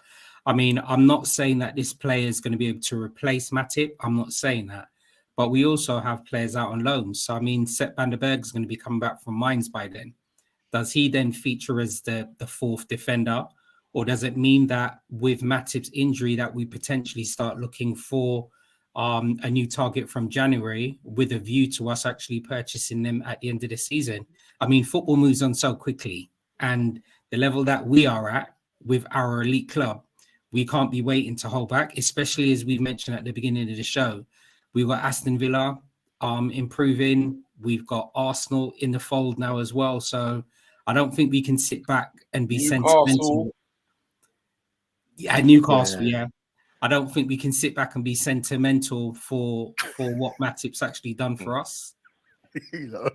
I mean, I'm not saying that this player is going to be able to replace Matip. I'm not saying that. But we also have players out on loan. So, I mean, Sepp van der Berg is going to be coming back from Mainz by then. Does he then feature as the fourth defender? Or does it mean that with Matip's injury that we potentially start looking for a new target from January with a view to us actually purchasing them at the end of the season? I mean, football moves on so quickly. And the level that we are at with our elite club, we can't be waiting to hold back, especially as we mentioned at the beginning of the show. We've got Aston Villa improving. We've got Arsenal in the fold now as well. So I don't think we can sit back and be sentimental. Yeah, Newcastle, yeah. I don't think we can sit back and be sentimental for what Matip's actually done for us. Real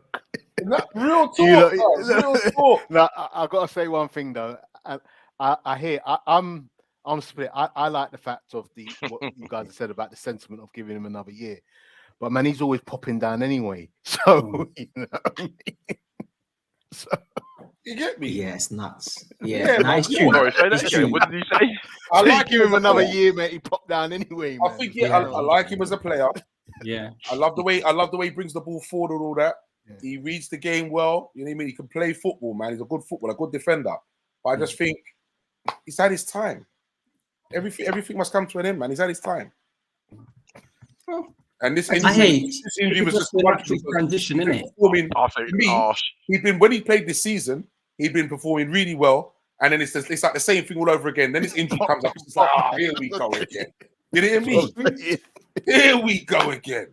talk. Real talk. No, I gotta say one thing though. I'm split. I like the fact of what you guys have said about the sentiment of giving him another year, but man, he's always popping down anyway. So so you get me? Yeah, it's nuts. Yeah, Sorry, say that again. What did he say? I like give him another year, mate. He popped down anyway. Man. I think I like him as a player. Yeah, I love the way he brings the ball forward and all that. Yeah. He reads the game well. You know what I mean? He can play football, man. He's a good footballer, a good defender. But I just think he's had his time. Everything must come to an end, man. He's had his time. And this injury was just a natural transition, isn't it? When he played this season, he'd been performing really well. And then it's like the same thing all over again. Then this injury comes up. It's like, here we go again. You know what I mean? Here we go again.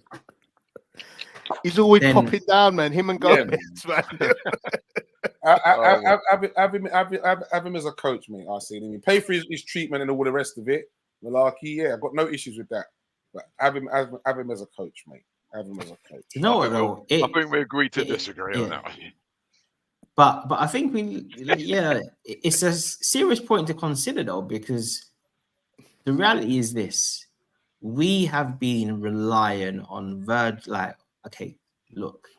He's always popping down, man. Him and Gomez, man. Have him as a coach, mate. I see. I mean, pay for his treatment and all the rest of it. Malarkey, yeah, I've got no issues with that. But have him as a coach, mate. Have him as a coach. You know what though? I think we agree to disagree on that. But I think it's a serious point to consider though, because the reality is this: we have been relying on Virgil. Like, okay, look,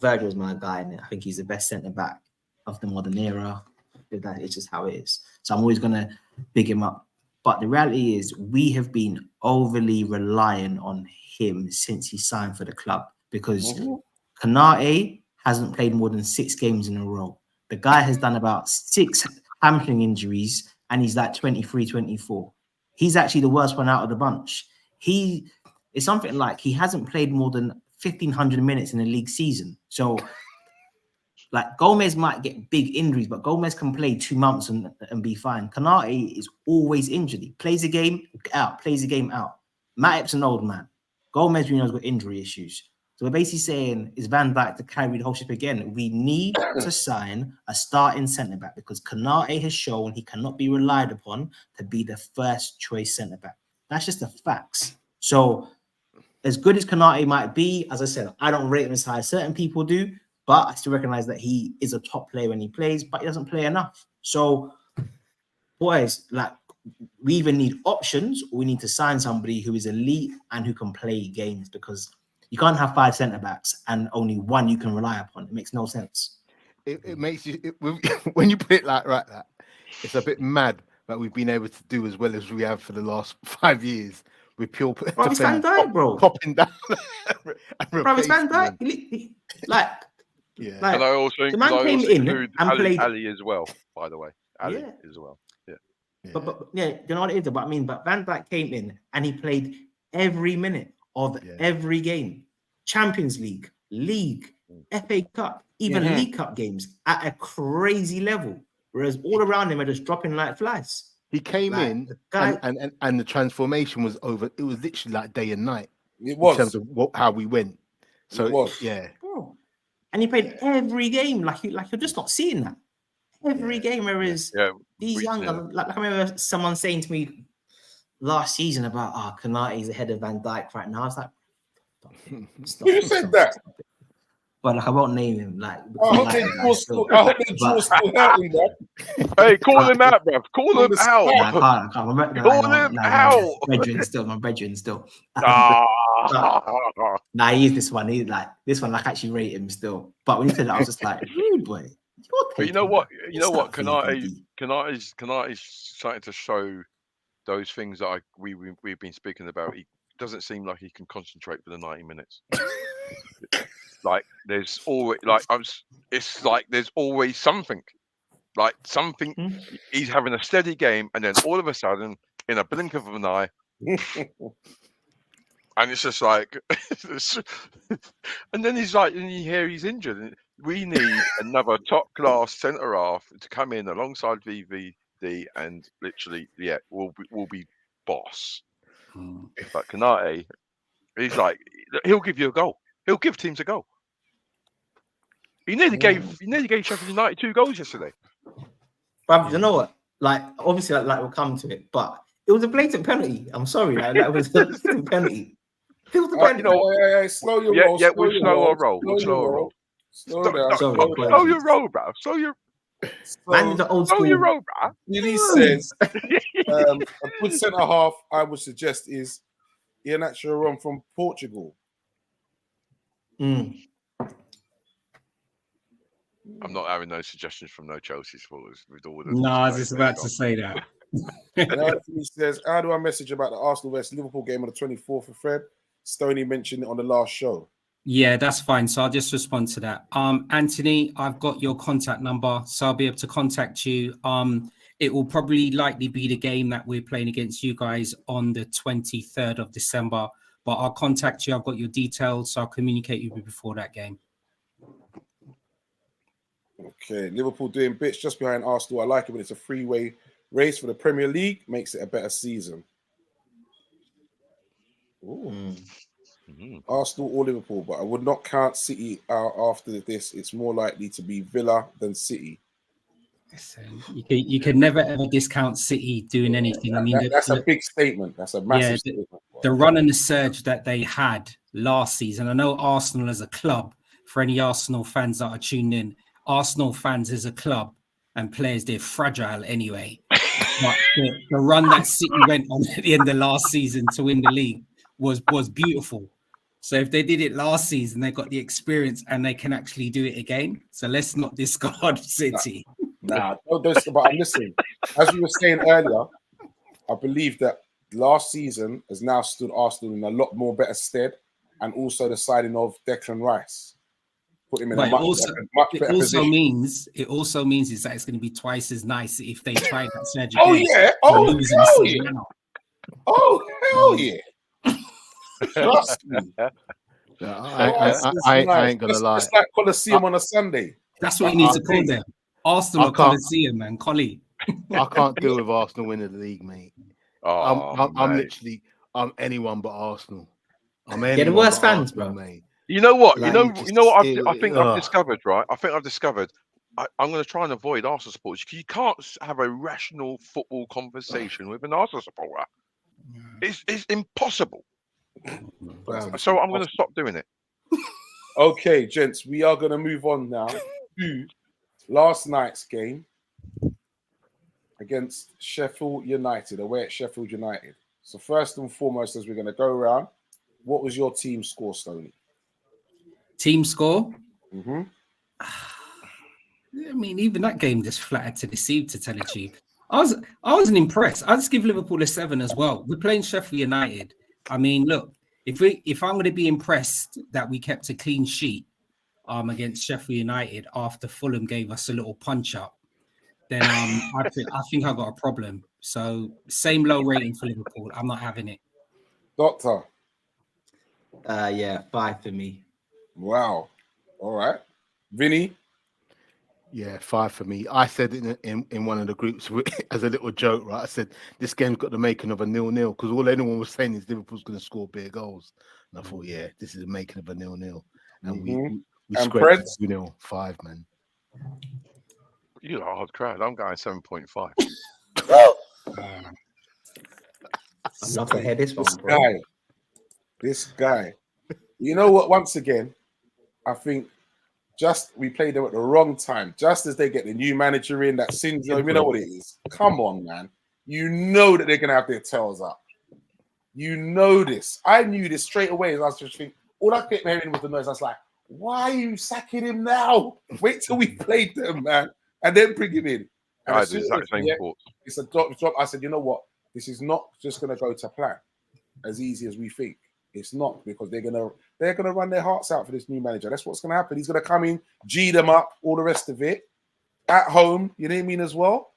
Virgil's my guy, and I think he's the best centre back of the modern era. It's just how it is. So I'm always gonna big him up. But the reality is, we have been overly reliant on him since he signed for the club, because Konate hasn't played more than 6 games in a row. The guy has done about 6 hamstring injuries, and he's like 23, 24. He's actually the worst one out of the bunch. It's something like he hasn't played more than 1,500 minutes in a league season. So, like, Gomez might get big injuries, but Gomez can play 2 months and be fine. Konate is always injured. He plays a game out, plays a game out. Matip's an old man. Gomez, we know, has got injury issues. So we're basically saying, is Van Dijk to carry the whole ship again? We need to sign a starting centre-back, because Konate has shown he cannot be relied upon to be the first choice centre-back. That's just the facts. So as good as Konate might be, as I said, I don't rate him as high as certain people do, but I still recognize that he is a top player when he plays, but he doesn't play enough. So, boys, like, we either need options or we need to sign somebody who is elite and who can play games, because you can't have 5 centre-backs and only one you can rely upon. It makes no sense. It makes you, when you put it like that, it's a bit mad that we've been able to do as well as we have for the last 5 years. With pure it's Van Dijk, bro. Popping down. Bro, it's Van Dijk. Like, and I also the man came in and played Ali as well, by the way. Ali as well. Yeah. But you know what it is? But I mean, but Van Dijk came in and he played every minute of every game. Champions League, FA Cup, even League Cup games at a crazy level. Whereas all around him are just dropping like flies. He came in and the transformation was over. It was literally like day and night. It was. In terms of how we went. So, Bro. And he played every game like you're just not seeing that. Every game, whereas these young guys, like I remember someone saying to me last season about Konate's ahead of Van Dijk right now. I was like, stop Who it, said stop that? it. But like, I won't name him. Like, I hope they draw still hurting, bro. Hey, call him out, bruv. Call him out. I can't remember. Call him out. My brethren still. Ah. Nah, he's this one. He's like this one. Like, actually rate him still. But when you said that, I was just like, rude boy. But you know what? You know what? Konate. Kanate is starting to show those things that we've been speaking about. He doesn't seem like he can concentrate for the 90 minutes. Like there's always it's like there's always something. Like something he's having a steady game, and then all of a sudden, in a blink of an eye, and it's just like, and then he's like, and you hear he's injured. And we need another top class centre half to come in alongside VVD, and literally, yeah, we'll be boss. But Konate, he's like, he'll give you a goal. He'll give teams a goal. He nearly gave Sheffield United 2 goals yesterday. But you know what? Like, obviously, like we'll come to it, but it was a blatant penalty. I'm sorry, like, that was a blatant penalty. It was a penalty. You know, hey, slow your roll. Yeah, we'll slow our roll. We'll slow our roll. Slow down. Slow your roll, bro. Slow your roll, bro. He says a good centre half, I would suggest, is Iheanacho Ron from Portugal. I'm not having no suggestions from no Chelsea supporters. No, I was just about to say that. He says, how do I message about the Arsenal vs Liverpool game on the 24th of Feb? Stoney mentioned it on the last show. Yeah, that's fine. So I'll just respond to that. Anthony, I've got your contact number, so I'll be able to contact you. It will probably likely be the game that we're playing against you guys on the 23rd of December. But I'll contact you. I've got your details, so I'll communicate with you before that game. Okay, Liverpool doing bits just behind Arsenal. I like it when it's a three-way race for the Premier League. Makes it a better season. Arsenal or Liverpool, but I would not count City out after this. It's more likely to be Villa than City. Listen, you can never ever discount City doing anything. I mean, that's a big statement. That's a massive statement. The run and the surge that they had last season. I know Arsenal as a club, for any Arsenal fans that are tuned in, Arsenal fans as a club and players, they're fragile anyway. But the run that City went on at the end of last season to win the league was beautiful. So if they did it last season, they got the experience and they can actually do it again. So let's not discard City. But listen, as we were saying earlier, I believe that last season has now stood Arsenal in a lot more better stead, and also the signing of Declan Rice. Put him in a much better position. It also means is that it's going to be twice as nice if they try that surgery. Oh hell yeah! Trust me. I ain't gonna lie. It's like Coliseum on a Sunday. That's what you need to call them. Arsenal Coliseum, man. Collie. I can't deal with Arsenal winning the league, mate. I'm anyone but Arsenal. They're the worst fans, bro. Mate. You know what? You know what? I've discovered, right? I think I've discovered. I'm going to try and avoid Arsenal supporters. You can't have a rational football conversation with an Arsenal supporter. It's impossible. So I'm going to stop doing it. Okay, gents, we are going to move on now to last night's game against Sheffield United, away at Sheffield United. So first and foremost, as we're going to go around, what was your team score, Stoney? Team score? Mm-hmm. I mean, even that game just flattered to deceive, to tell the truth. I wasn't impressed. I'll just give Liverpool a 7 as well. We're playing Sheffield United. I mean, look, if I'm going to be impressed that we kept a clean sheet against Sheffield United after Fulham gave us a little punch up, then I think I got a problem. So same low rating for Liverpool. I'm not having it. Doctor. 5 for me. Wow. All right. Vinny? Yeah, 5 for me. I said in one of the groups as a little joke, right? I said this game's got the making of a 0-0 because all anyone was saying is Liverpool's going to score big goals. And I thought, yeah, this is the making of a 0-0. And we scraped 2-0, 5, man. You're a hard crowd. I'm going 7.5. I'd love to hear this one, This bro. guy. This guy. You know what? Once again, I think we played them at the wrong time. Just as they get the new manager in, that syndrome, you know what it is. Come on, man. You know that they're gonna have their tails up. You know this. I knew this straight away. I was just thinking, all I kept hearing was the noise. I was like, why are you sacking him now? Wait till we played them, man, and then bring him in. And I had the exact same thoughts. It's a drop. I said, you know what? This is not just gonna go to plan as easy as we think. It's not, because they're gonna run their hearts out for this new manager. That's what's gonna happen. He's gonna come in, G them up, all the rest of it. At home, you know what I mean, as well.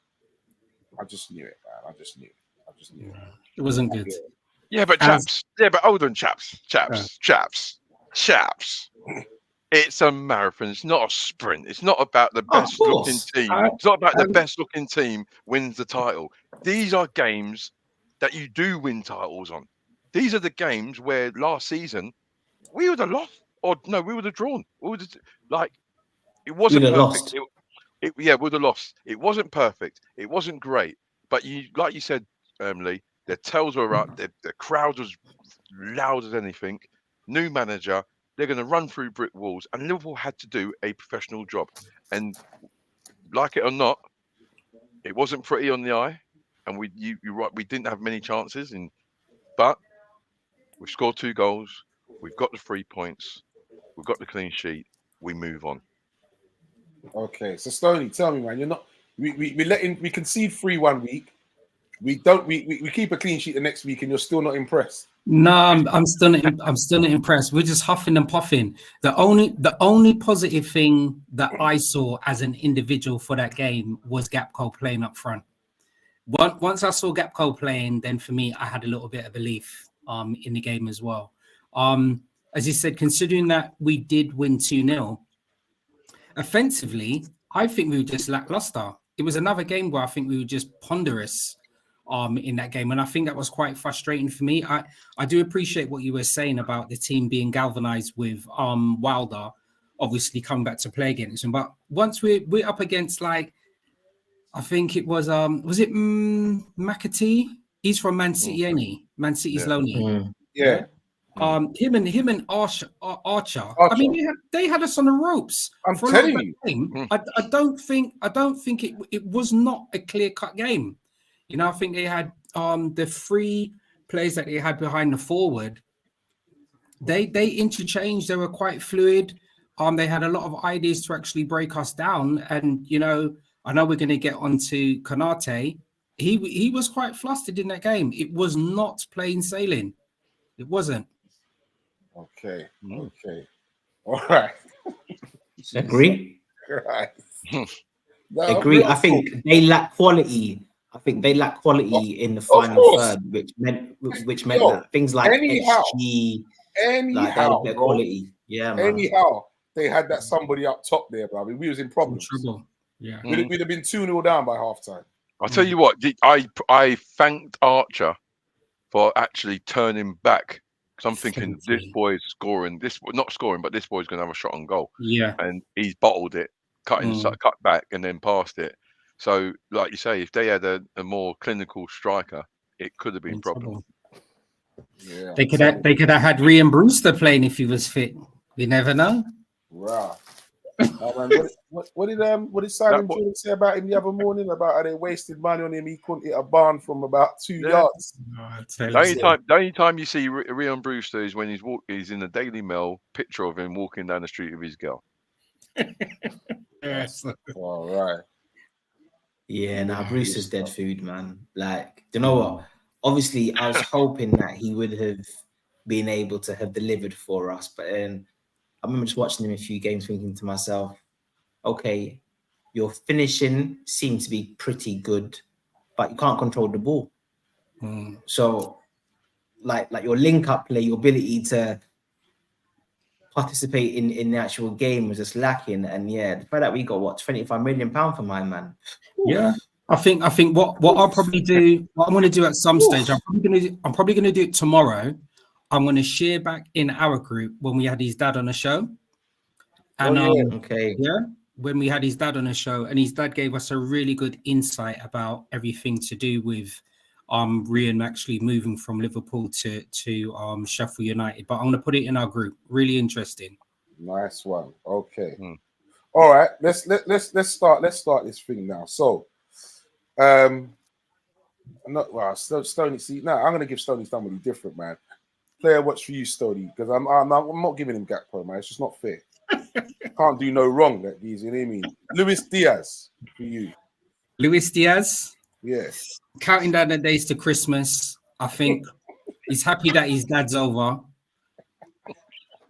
I just knew it, man. I just knew it. It wasn't good. Yeah, but chaps. Hold on, chaps. It's a marathon. It's not a sprint. It's not about the best looking team. It's not about the best looking team wins the title. These are games that you do win titles on. These are the games where last season we would have lost, we would have drawn. It wasn't perfect. We would have lost. It wasn't perfect. It wasn't great. But like you said, Lee, their tails were up. The crowd was loud as anything. New manager. They're going to run through brick walls, and Liverpool had to do a professional job. And like it or not, it wasn't pretty on the eye. And you're right, we didn't have many chances. But we've scored 2 goals. We've got the 3 points. We've got the clean sheet. We move on. Okay, so Stoney, tell me, man, you're not. We concede 3 1 week. We keep a clean sheet the next week, and you're still not impressed. No, I'm still not impressed. We're just huffing and puffing. The only positive thing that I saw as an individual for that game was Gakpo playing up front. Once I saw Gakpo playing, then for me, I had a little bit of belief in the game as well. As you said, considering that we did win 2-0, offensively, I think we were just lackluster. It was another game where I think we were just ponderous in that game. And I think that was quite frustrating for me. I do appreciate what you were saying about the team being galvanized with Wilder, obviously coming back to play against him. But once we're up against, like, I think it was it McAtee? He's from Man City, ain't he? Man City's loanee. Yeah. Him and Archer. I mean, they had us on the ropes. I'm telling you. I don't think it was not a clear-cut game. You know, I think they had the 3 players that they had behind the forward. They interchanged. They were quite fluid. They had a lot of ideas to actually break us down. And, you know, I know we're going to get onto Konate. He was quite flustered in that game. It was not plain sailing. It wasn't. Okay. All right. Agree. Right. Agree. I think they lack quality. In the final third, which meant that things like XG, like their quality. Yeah, man. Anyhow, they had that somebody up top there, bro. I mean, we was in problems. Yeah. We'd have been 2-0 down by halftime. I'll tell you what, I thanked Archer for actually turning back. Because I'm thinking this boy's scoring. Not scoring, but this boy's going to have a shot on goal. Yeah. And he's bottled it, cut back, and then passed it. So, like you say, if they had a more clinical striker, it could have been a problem. Yeah. They could have had Ryan Brewster playing if he was fit. You never know. Wow. What did Simon Jordan say about him the other morning about how they wasted money on him? He couldn't hit a barn from about 2 yards. The only time you see Ryan Brewster is when he's in the Daily Mail picture of him walking down the street with his girl. Yes. All right. Yeah, Brewster's dead food, man. Like, do you know what? Obviously, I was hoping that he would have been able to have delivered for us, but then I remember just watching him a few games thinking to myself, okay, your finishing seems to be pretty good, but you can't control the ball. So, like your link-up play, your ability to participate in the actual game was just lacking. And yeah, the fact that we got £25 million for my man. Yeah, I think what I'll probably do, what I'm going to do at some stage, I'm probably going to do it tomorrow. I'm going to share back in our group when we had his dad on the show. And when we had his dad on the show, and his dad gave us a really good insight about everything to do with Rian actually moving from Liverpool to Sheffield United. But I'm going to put it in our group. Really interesting. Nice one. Okay. Hmm. All right. Let's start this thing now. So, Stoney. See, now I'm going to give Stoney somebody different, man. Player watch for you, Stoney, because I'm not giving him Gakpo, man. It's just not fair. Can't do no wrong, that these. You know what I mean? Luis Diaz for you. Luis Diaz. Yes. Counting down the days to Christmas. I think he's happy that his dad's over.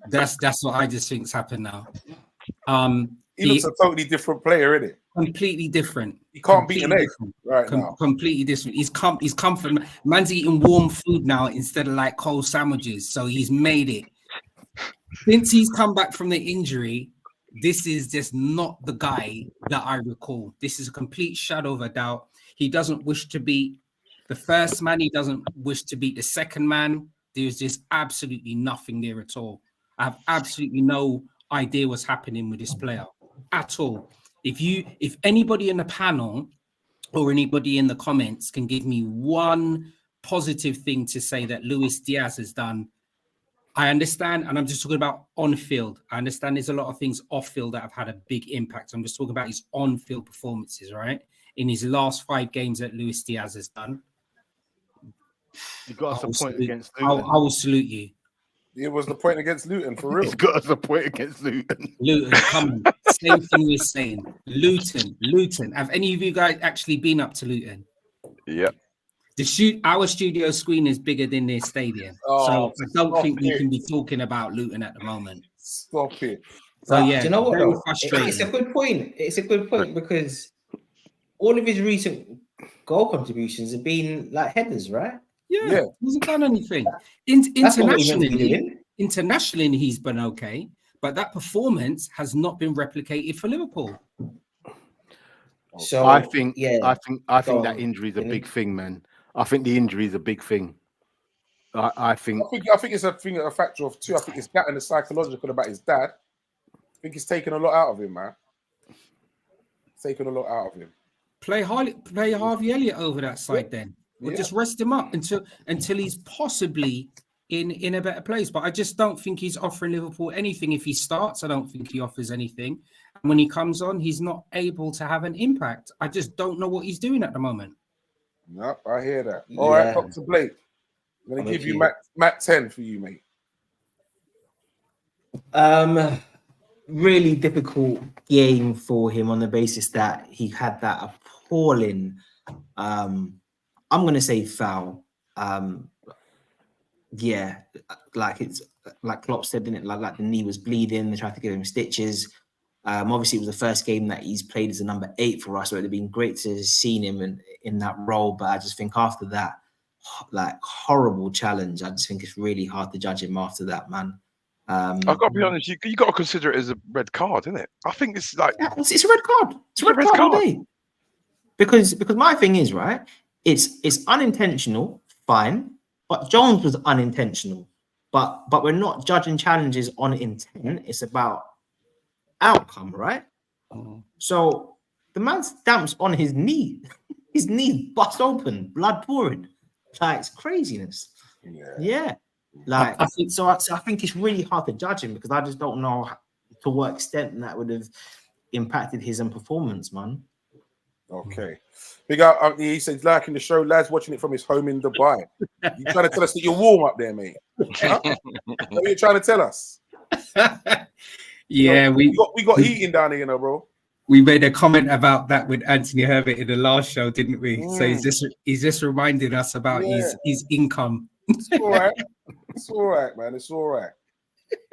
That's what I just think's happened now. He looks a totally different player, isn't it? Completely different. He can't beat an egg right now. Completely different. He's come from man's eating warm food now instead of like cold sandwiches. So he's made it. Since he's come back from the injury, this is just not the guy that I recall. This is a complete shadow of a doubt. He doesn't wish to beat the first man. He doesn't wish to beat the second man. There's just absolutely nothing there at all. I have absolutely no idea what's happening with this player at all. If anybody in the panel or anybody in the comments can give me one positive thing to say that Luis Diaz has done, I understand, and I'm just talking about on field. I understand there's a lot of things off field that have had a big impact. I'm just talking about his on field performances, right? In his last 5 games that Luis Diaz has done. You got us a point against Luton. I will salute you. It was the point against Luton, for real. He's got us a point against Luton. Luton, come on. Same thing we're saying. Luton. Have any of you guys actually been up to Luton? Yep. Our studio screen is bigger than their stadium. So I don't think we can be talking about Luton at the moment. Stop it. So yeah, do you know what? very Though? frustrating. It's a good point. It's a good point because all of his recent goal contributions have been like headers, right? Yeah. He hasn't done anything. Internationally, he's been okay, but that performance has not been replicated for Liverpool. So I think that injury is a big thing, man. I think the injury is a big thing. I think it's a factor of two. I think it's that and the psychological about his dad. I think he's taken a lot out of him, man. Taken a lot out of him. Play Harvey Elliott over that side then. Or just rest him up until he's possibly in a better place. But I just don't think he's offering Liverpool anything. If he starts, I don't think he offers anything. And when he comes on, he's not able to have an impact. I just don't know what he's doing at the moment. No, I hear that. All right, Dr. Blake. I'm going to give you Matt 10 for you, mate. Really difficult game for him on the basis that he had that appalling I'm gonna say foul. Like it's like Klopp said, didn't it? Like the knee was bleeding. They tried to give him stitches. Obviously, it was the first game that he's played as a number 8 for us, so it'd have been great to have seen him in that role. But I just think after that, like horrible challenge, I just think it's really hard to judge him after that, man. I've got to be honest. You got to consider it as a red card, isn't it? I think it's like it's a red card. It's a red card all day. Because my thing is right. It's unintentional, fine, but Jones was unintentional. But we're not judging challenges on intent. It's about outcome, right? So the man stamps on his knee. His knee bust open, blood pouring. Like it's craziness. Yeah. Like I think it's really hard to judge him because I just don't know to what extent that would have impacted his performance, man. Okay. Big out. He says, liking the show, lads watching it from his home in Dubai. You trying to tell us that you're warm up there, mate? Huh? What are you trying to tell us? Yeah, we got heating down here, bro. We made a comment about that with Anthony Herbert in the last show, didn't we? So he's just reminded us about his income. It's all right. It's all right, man. It's all right.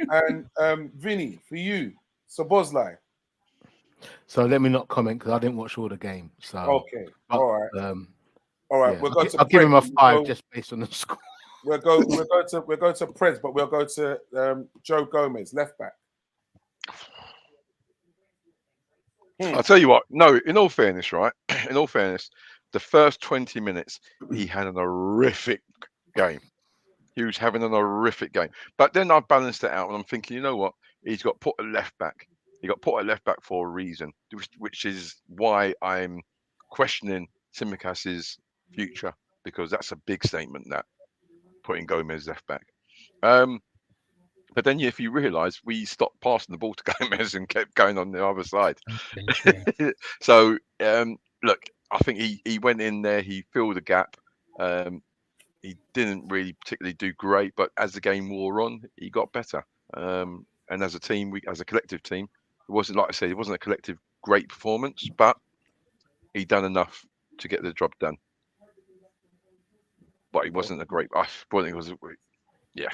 And Vinny, for you, Szoboszlai. So let me not comment because I didn't watch all the game. So okay, all right, all right. Yeah. I'll give him a 5 just based on the score. We'll go to Preds, but we'll go to Joe Gomez, left back. I'll tell you what. No, in all fairness, right? In all fairness, the first 20 minutes he had an horrific game. He was having an horrific game, but then I balanced it out and I'm thinking, you know what? He's got put a left back. He got put at left back for a reason, which is why I'm questioning Tsimikas' future because that's a big statement, that putting Gomez left back. But then if you realise, we stopped passing the ball to Gomez and kept going on the other side. So look, I think he went in there, he filled the gap. He didn't really particularly do great, but as the game wore on, he got better. And as a team, as a collective team, it wasn't, like I said, it wasn't a collective great performance, but he done enough to get the job done. But he wasn't a great. I think it was. Yeah,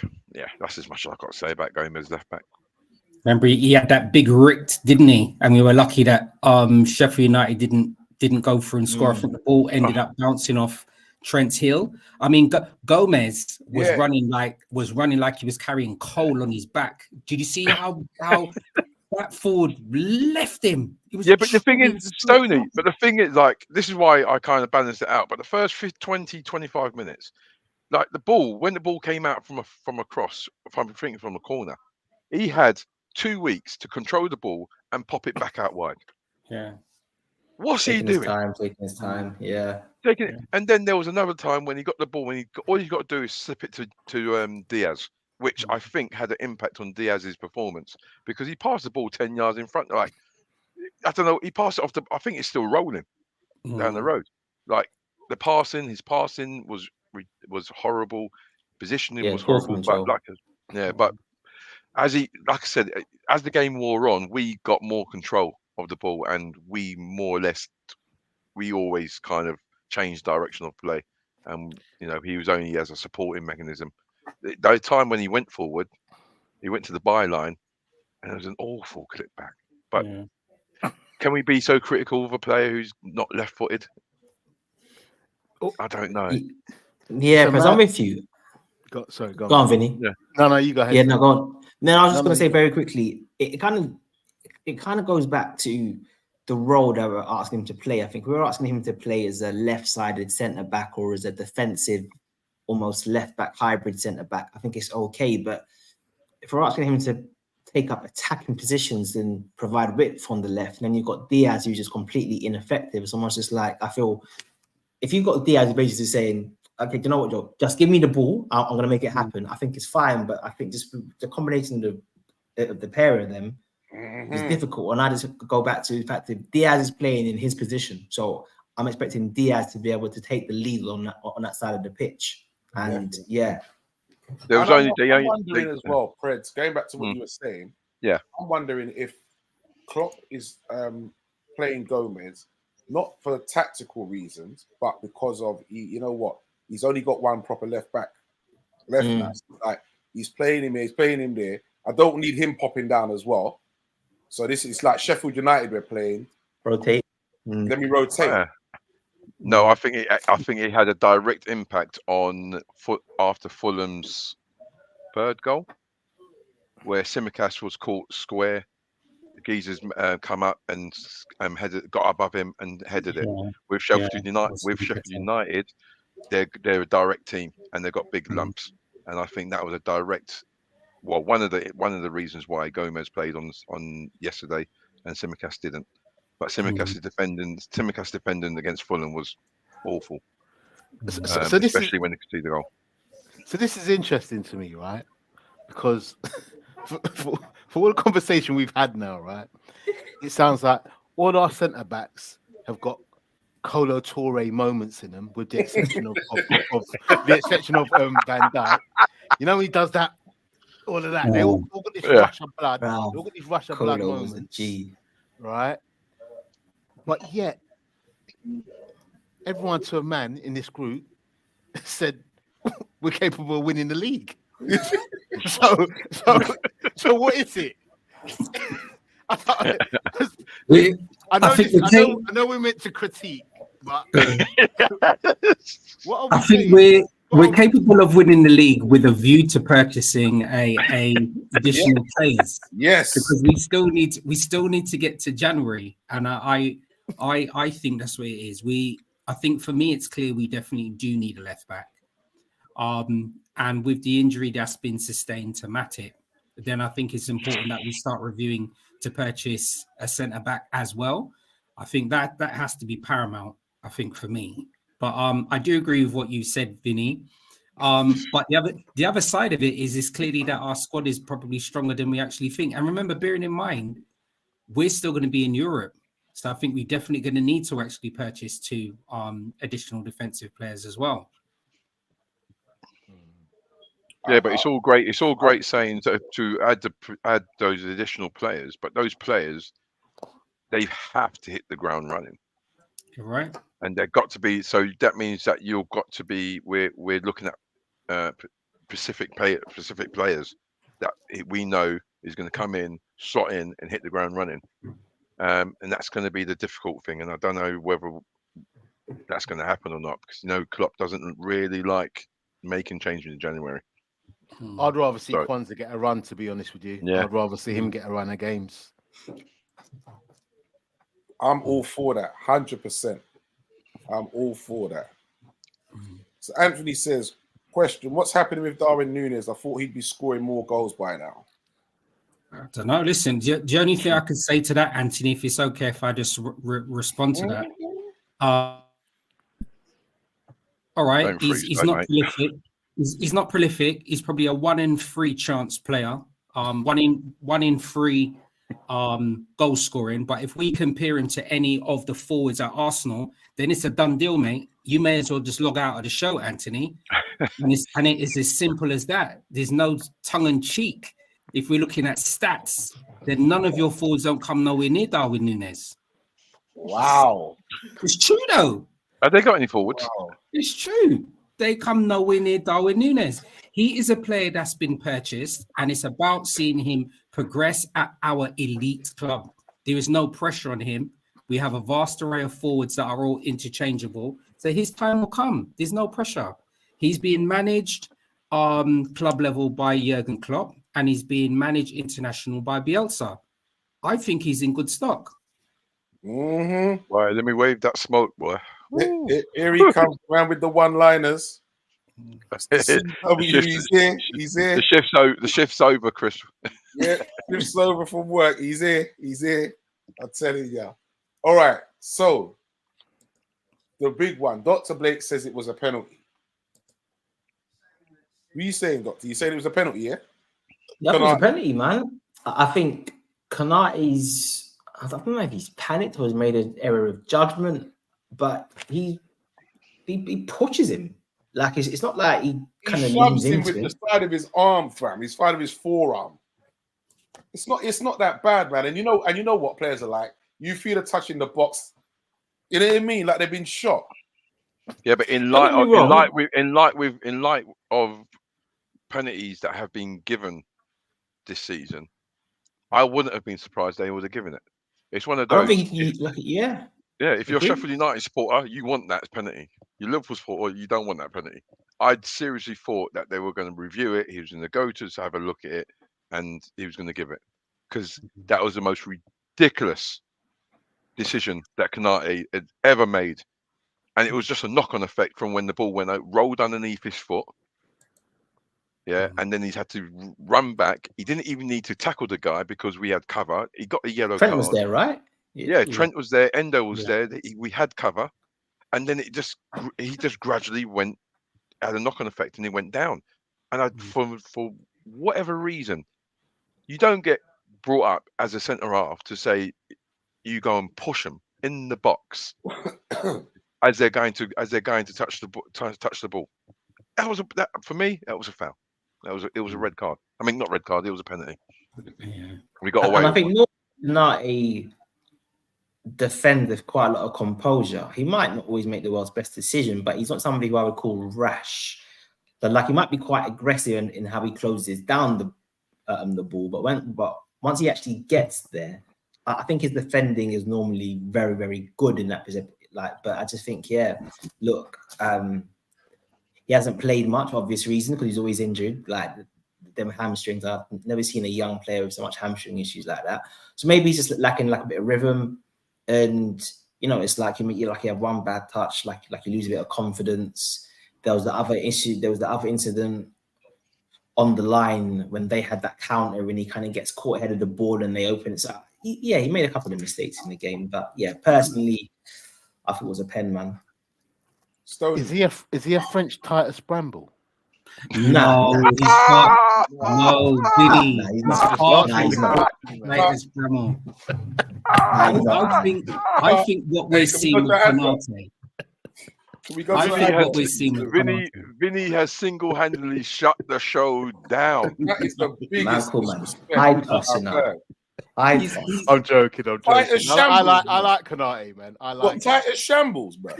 that's as much as I've got to say about Gomez left back. Remember, he had that big rict, didn't he? And we were lucky that Sheffield United didn't go through and score. I think the ball ended up bouncing off Trent's heel. I mean, Gomez was running like he was carrying coal on his back. Did you see how that forward left him? But the thing is, Stoney. But the thing is, like, this is why I kind of balanced it out. But the first 20-25 minutes, like the ball, when the ball came out from a cross, if I'm thinking from a corner, he had 2 weeks to control the ball and pop it back out wide. Yeah. What's he doing? Taking his time. Yeah. And then there was another time when he got the ball, all you got to do is slip it to Diaz, which I think had an impact on Diaz's performance, because he passed the ball 10 yards in front. Like, I don't know, he passed it off I think it's still rolling down the road. Like, his passing was horrible, positioning was horrible. But but as I said, as the game wore on, we got more control of the ball, and we more or less, we always kind of changed direction of play. And he was only as a supporting mechanism. The time when he went forward, he went to the byline, and it was an awful clip back. But can we be so critical of a player who's not left-footed? I don't know. Yeah, because I'm with you. Go on, Vinny. Yeah. No, you go ahead. Yeah, no, go on. No, I was just going to say very quickly, it kind of goes back to the role that we're asking him to play. I think we were asking him to play as a left-sided centre-back or as a defensive, almost left-back hybrid centre-back. I think it's okay, but if we're asking him to take up attacking positions and provide width on the left, and then you've got Diaz who's just completely ineffective. It's almost just like, I feel, if you've got Diaz basically saying, okay, do you know what, Joe? Just give me the ball. I'm going to make it happen. I think it's fine, but I think just the combination of the pair of them is difficult. And I just go back to the fact that Diaz is playing in his position, so I'm expecting Diaz to be able to take the lead on that side of the pitch. And there was I'm wondering as well, Preds, going back to what you were saying. Yeah, I'm wondering if Klopp is playing Gomez not for tactical reasons, but because of he's only got one proper left back now. Like, he's playing him here, he's playing him there. I don't need him popping down as well. So it's like Sheffield United we're playing. Rotate. Let me rotate. No, I think it had a direct impact on after Fulham's third goal, where Tsimikas was caught square. The geezers come up and got above him and headed it. With Sheffield United, they're a direct team and they've got big lumps. And I think that was a direct. Well, one of the reasons why Gomez played on yesterday and Tsimikas didn't. But Tsimikas defending against Fulham was awful. So especially when they could see the goal. So this is interesting to me, right? Because for all the conversation we've had now, right? It sounds like all our centre backs have got Kolo Touré moments in them, with the exception of Van Dijk. You know, when he does that, all of that. They all got this rush of blood. They all got these rush of blood moments, right? But yet, everyone to a man in this group said we're capable of winning the league. So what is it? I know we're meant to critique, but what are we saying? We're capable of winning the league with a view to purchasing a additional players. Yes, because we still need to get to January, and I think that's what it is. I think for me it's clear we definitely do need a left back. And with the injury that's been sustained to Matip, then I think it's important that we start reviewing to purchase a centre back as well. I think that has to be paramount, I think, for me. But I do agree with what you said, Vinny. But the other side of it is clearly that our squad is probably stronger than we actually think. And remember, bearing in mind, we're still going to be in Europe. So I think we're definitely going to need to actually purchase 2 additional defensive players as well. Yeah, but it's all great. It's all great saying to add those additional players, but those players, they have to hit the ground running. You're right. And they've got to be. So that means that you've got to be. We're looking at specific players that we know is going to come in, slot in, and hit the ground running. And that's going to be the difficult thing. And I don't know whether that's going to happen or not, because Klopp doesn't really like making changes in January. I'd rather see Kwanzaa get a run, to be honest with you. Yeah. I'd rather see him get a run of games. I'm all for that, 100%. I'm all for that. So Anthony says, question, what's happening with Darwin Núñez? I thought he'd be scoring more goals by now. I don't know. Listen, the only thing I could say to that, Anthony, if it's okay if I just respond to that. All right, he's not prolific. He's not prolific. He's probably a 1 in 3 chance player. 1 in 3 goal scoring. But if we compare him to any of the forwards at Arsenal, then it's a done deal, mate. You may as well just log out of the show, Anthony. and it is as simple as that. There's no tongue in cheek. If we're looking at stats, then none of your forwards don't come nowhere near Darwin Núñez. Wow. It's true, though. Have they got any forwards? Wow. It's true. They come nowhere near Darwin Núñez. He is a player that's been purchased, and it's about seeing him progress at our elite club. There is no pressure on him. We have a vast array of forwards that are all interchangeable. So his time will come. There's no pressure. He's being managed club level by Jurgen Klopp, and he's being managed international by Bielsa. I think he's in good stock. Mm-hmm. Right, let me wave that smoke, boy. Here he comes around with the one-liners. He's here. He's here. The shift's over, Chris. Yeah, shift's over from work. He's here. He's here. I'm telling you. All right. So the big one. Dr. Blake says it was a penalty. What are you saying, Doctor? You saying it was a penalty, yeah? Yeah, it was a penalty, man. I think Konate's, I don't know if he's panicked or has made an error of judgment, but he pushes him. Like it's not like he kind of shoves leans him into with him. the side of his arm, fam. His side of his forearm. It's not that bad, man. And you know what players are like. You feel a touch in the box. You know what I mean? Like they've been shot. Yeah, but in light of penalties that have been given this season, I wouldn't have been surprised they would have given it. It's one of those. I don't think yeah. Yeah, if you're a Sheffield United supporter, you want that penalty. You're Liverpool supporter, you don't want that penalty. I'd seriously thought that they were going to review it. He was going to go to have a look at it, and he was going to give it, because that was the most ridiculous decision that Konate had ever made, and it was just a knock-on effect from when the ball went out, rolled underneath his foot. Yeah, and then he's had to run back. He didn't even need to tackle the guy because we had cover. He got a yellow card. Trent was there, right? Yeah, Trent was there. Endo was there. We had cover, and then he just gradually had a knock-on effect, and he went down. And for whatever reason, you don't get brought up as a centre half to say you go and push them in the box as they're going to touch the ball. For me, that was a foul. It was a red card. I mean, not red card. It was a penalty. Yeah. We got away. And I think not a defend with quite a lot of composure. He might not always make the world's best decision, but he's not somebody who I would call rash. But like he might be quite aggressive in how he closes down the ball. But once he actually gets there, I think his defending is normally very, very good in that position. But I just think, look, he hasn't played much for obvious reasons because he's always injured. Like them hamstrings, I've never seen a young player with so much hamstring issues like that. So maybe he's just lacking like a bit of rhythm. And it's like you have one bad touch, like you lose a bit of confidence. There was the other issue. There was the other incident on the line when they had that counter, and he kind of gets caught ahead of the ball, and they open it. So he made a couple of mistakes in the game. But personally, I thought it was a pen, man. Stone. Is he a French Titus Bramble? Nah, No, he's not. No, Billy. Nah, he's He's not. hard Nah, he's not. like this Bramall. Nah, he's not. I think what we're Hey, can we seeing go with to advert? Konate, Can we go I to think that? what we're seeing with Vinny, Konate. Vinny has single-handedly shut the show down. That is the biggest Cool, man. disrespect Hide us I've enough. heard. He's I'm joking. Titus I Shambles, like Konate, man. I What like. Titus Shambles, bro?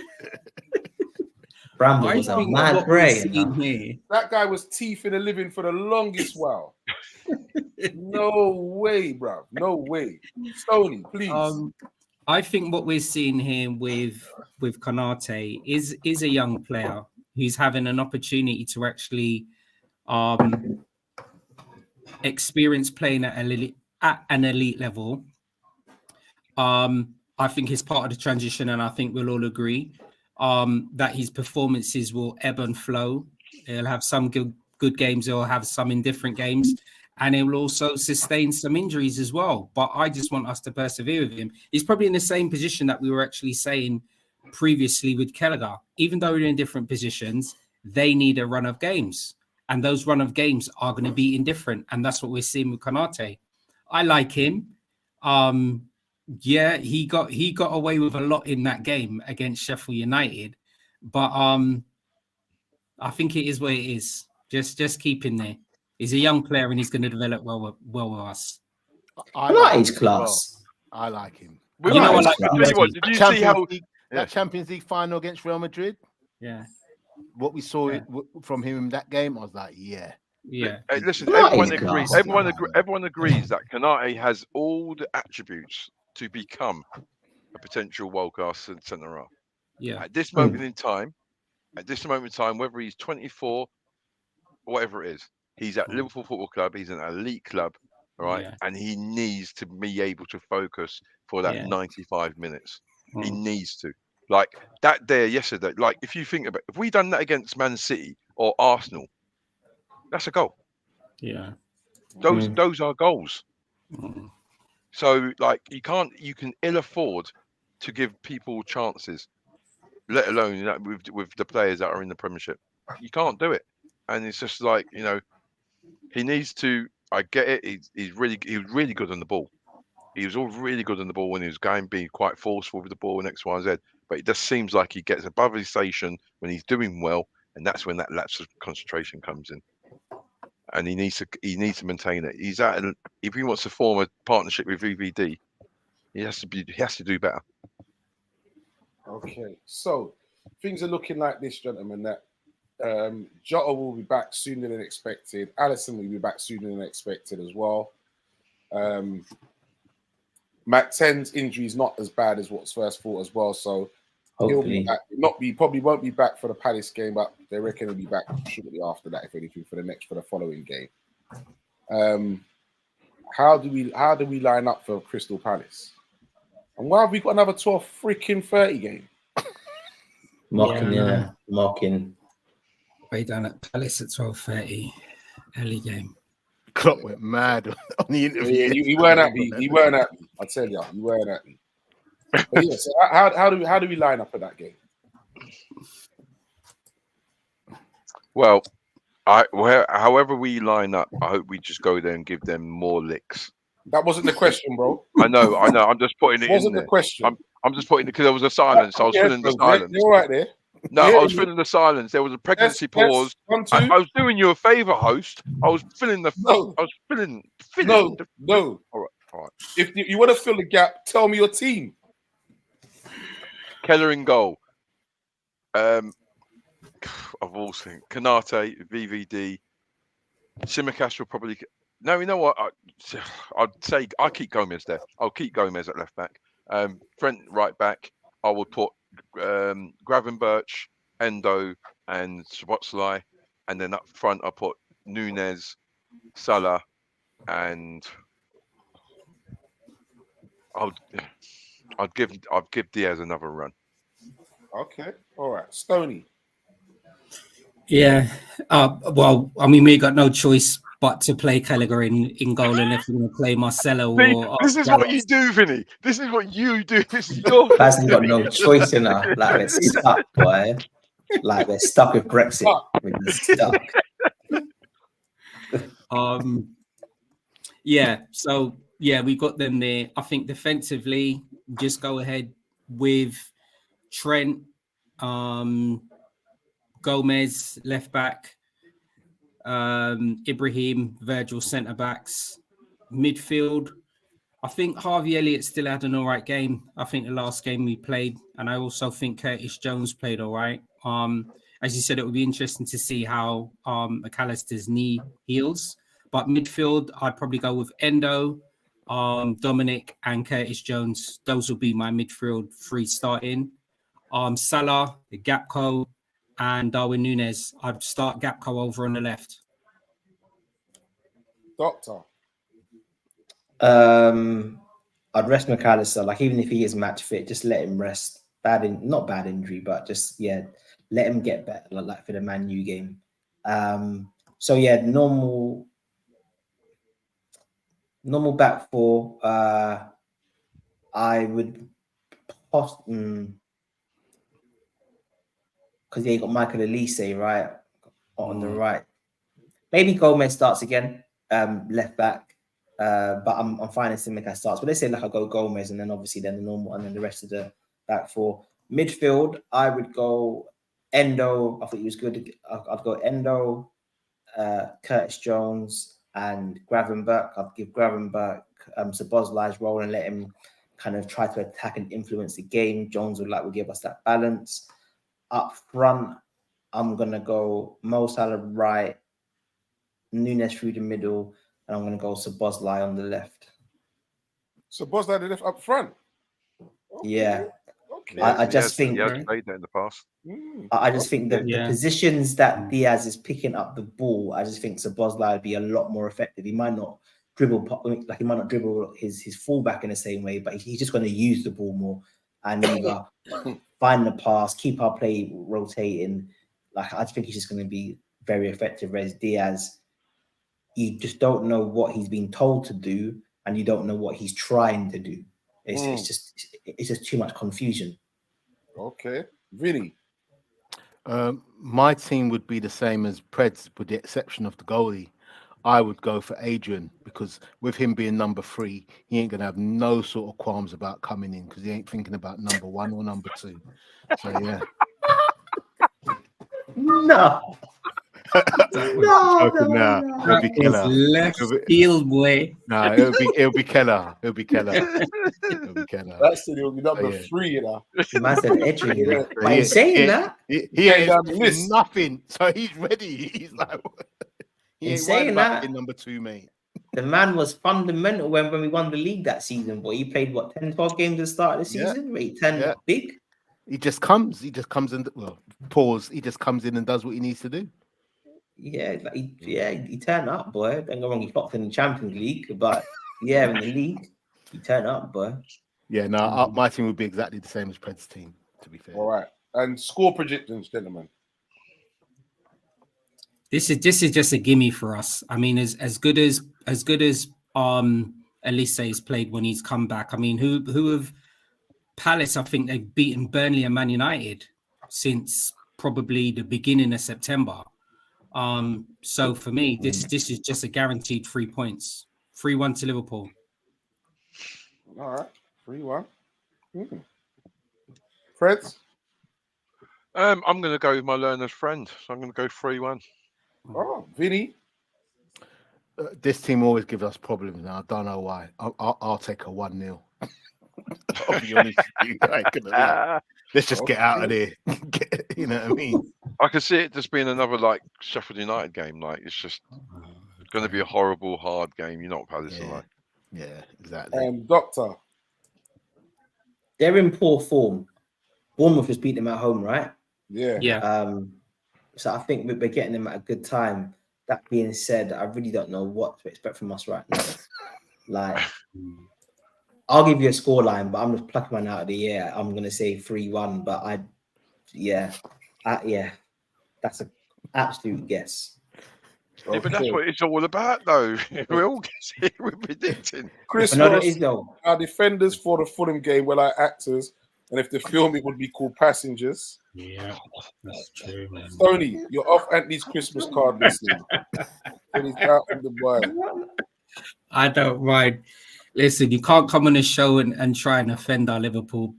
Bramble I was a think mad what we're brain. seeing here. That guy was teeth in the living for the longest while. No way, bro. No way. Stoney, please. I think what we're seeing here with Konate is a young player who's having an opportunity to actually experience playing at an elite level. I think it's part of the transition, and I think we'll all agree that his performances will ebb and flow. He'll have some good games, he'll have some indifferent games, and he will also sustain some injuries as well. But I just want us to persevere with him. He's probably in the same position that we were actually saying previously with Kelleher. Even though they're in different positions, they need a run of games. And those run of games are going to be indifferent. And that's what we're seeing with Konate. I like him. Yeah, he got away with a lot in that game against Sheffield United. But I think it is what it is. Just keep him there. He's a young player and he's going to develop well with us. I like his class. I like him. Did you see how that Champions League final against Real Madrid? Yeah. What we saw from him in that game, I was like, yeah. Hey, listen, everyone agrees that Konate has all the attributes to become a potential world-class centre half. Yeah. At this moment in time, whether he's 24, whatever it is, he's at Liverpool Football Club. He's an elite club, right? Yeah. And he needs to be able to focus for that 95 minutes. He needs to. Like that there yesterday. Like if you think about it, if we done that against Man City or Arsenal, that's a goal. Yeah. Those are goals. So like you can ill afford to give people chances, let alone with the players that are in the Premiership. You can't do it. And it's just like, he needs to. I get it. He was really good on the ball. He was all really good on the ball when he was being quite forceful with the ball and X, Y, Z. But it just seems like he gets above his station when he's doing well, and that's when that lapse of concentration comes in. And he needs to maintain it. If he wants to form a partnership with VVD, he has to do better. Okay, so things are looking like this, gentlemen. That Jota will be back sooner than expected. Alisson will be back sooner than expected as well. Matt 10's injury is not as bad as what's first thought as well, so he'll be back. Probably won't be back for the Palace game, but they reckon he'll be back shortly after that, if anything, for the following game. How do we line up for Crystal Palace? And why have we got another 12-30 game? Mocking. Way down at Palace at 12:30, early game. Klopp went mad on the interview. You weren't happy. You weren't happy. I tell you, you weren't happy. But yeah, so how do we line up for that game? Well, however we line up, I hope we just go there and give them more licks. That wasn't the question, bro. I know. I'm just putting it in there. Wasn't the question. I'm just putting it because there was a silence. I was feeling the silence. You're right there. No, I was feeling the silence. There was a pregnancy pause. I was doing you a favor, host. I was filling the. No. I was filling. No. All right. If you want to fill the gap, tell me your team. Kelleher in goal. I've all seen Konate, VVD, Tsimikas will probably. No, you know what? I'd say I keep Gomez there. I'll keep Gomez at left back. Trent right back. I would put Gravenberch, Endo, and Szoboszlai, and then up front I put Nunez, Salah, and I'd give Diaz another run. Okay, all right, Stoney. Yeah, well, I mean, we got no choice but to play Kelleher in goal, and if we're going to play Marcelo or this is what you do, Vinny. This is what you do. This is your. Hasn't got no choice in her. Like it's stuck, boy. Like we're stuck with Brexit. We're just stuck. Yeah. So yeah, we got them there. I think defensively, just go ahead with Trent, Gomez left back, Ibrahim, Virgil centre backs, midfield. I think Harvey Elliott still had an all right game. I think the last game we played, and I also think Curtis Jones played all right. As you said, it would be interesting to see how McAllister's knee heals. But midfield, I'd probably go with Endo, Dominic, and Curtis Jones. Those will be my midfield three starting. Salah, Gakpo, and Darwin Núñez. I'd start Gakpo over on the left. Doctor. I'd rest McAllister. Like even if he is match fit, just let him rest. Not bad injury, but just let him get better. Like for the Man U game. So yeah, normal back four. I would because you got Michael Elise right on the right. Maybe Gomez starts again, left back. But I'm fine if Simica starts. But let's say like I go Gomez and then obviously then the normal and then the rest of the back four. Midfield, I would go Endo. I think he was good. I'd go Endo, Curtis Jones, and Gravenberch. I'd give Gravenberch Szoboszlai's role and let him kind of try to attack and influence the game. Jones would give us that balance. Up front, I'm gonna go Mo Salah right, Núñez through the middle, and I'm going to go Szoboszlai on the left. Szoboszlai the left up front? Okay. Yeah. Okay. I just think... He has played that in the past. I just think that the positions that Diaz is picking up the ball, I just think Szoboszlai would be a lot more effective. He might not dribble his fullback in the same way, but he's just going to use the ball more and either find the pass, keep our play rotating. Like I think he's just going to be very effective. Whereas Diaz, you just don't know what he's been told to do, and you don't know what he's trying to do. It's just too much confusion. Okay, Vinny. My team would be the same as Preds, with the exception of the goalie. I would go for Adrian because with him being number 3, he ain't gonna have no sort of qualms about coming in because he ain't thinking about number 1 or number 2. So yeah. No. No. It'll be killer. Left field way. No, it'll be Keller. It'll be Keller. That's it. It'll be number 3, you know. The man said Adrian. But he's saying that. He ain't nothing. So he's ready. He's like, he ain't saying about that. Number 2, mate. The man was fundamental when we won the league that season. But he played 10, 12 games at the start of the season. Yeah. He turned big. He just comes in. Well, pause. He just comes in and does what he needs to do. Yeah, he turned up, boy. Don't go wrong. He flopped in the Champions League, but yeah, in the league, he turned up, boy. Yeah, no, my team would be exactly the same as Pred's team. To be fair. All right, and score predictions, gentlemen. This is just a gimme for us. I mean, as good as Elise has played when he's come back. I mean, who have Palace? I think they've beaten Burnley and Man United since probably the beginning of September. So for me, this is just a guaranteed 3 points. 3-1 to Liverpool. All right, 3-1. Freds? I'm going to go with my learner's friend. So I'm going to go 3-1. Oh, Vinny? This team always gives us problems now. I don't know why. I'll take a 1-0. I'll be honest with you. I ain't gonna lie. Let's just get out of there. You know what I mean? I can see it just being another like Sheffield United game. Like it's just going to be a horrible, hard game. You know what Palace are like. Yeah, exactly. Doctor. They're in poor form. Bournemouth has beat them at home, right? Yeah. So I think we're getting them at a good time. That being said, I really don't know what to expect from us right now. Like, I'll give you a scoreline, but I'm just plucking one out of the air. I'm going to say 3-1, but that's an absolute guess. Yeah, but that's what it's all about, though. We're all guessing, we're predicting. Chris Ross, Ross, our defenders for the Fulham game were like actors, And if the film, it would be called Passengers. Yeah, that's true, man. Tony, you're off Anthony's Christmas card listening. And he's out from Dubai. I don't mind. Listen, you can't come on the show and try and offend our Liverpool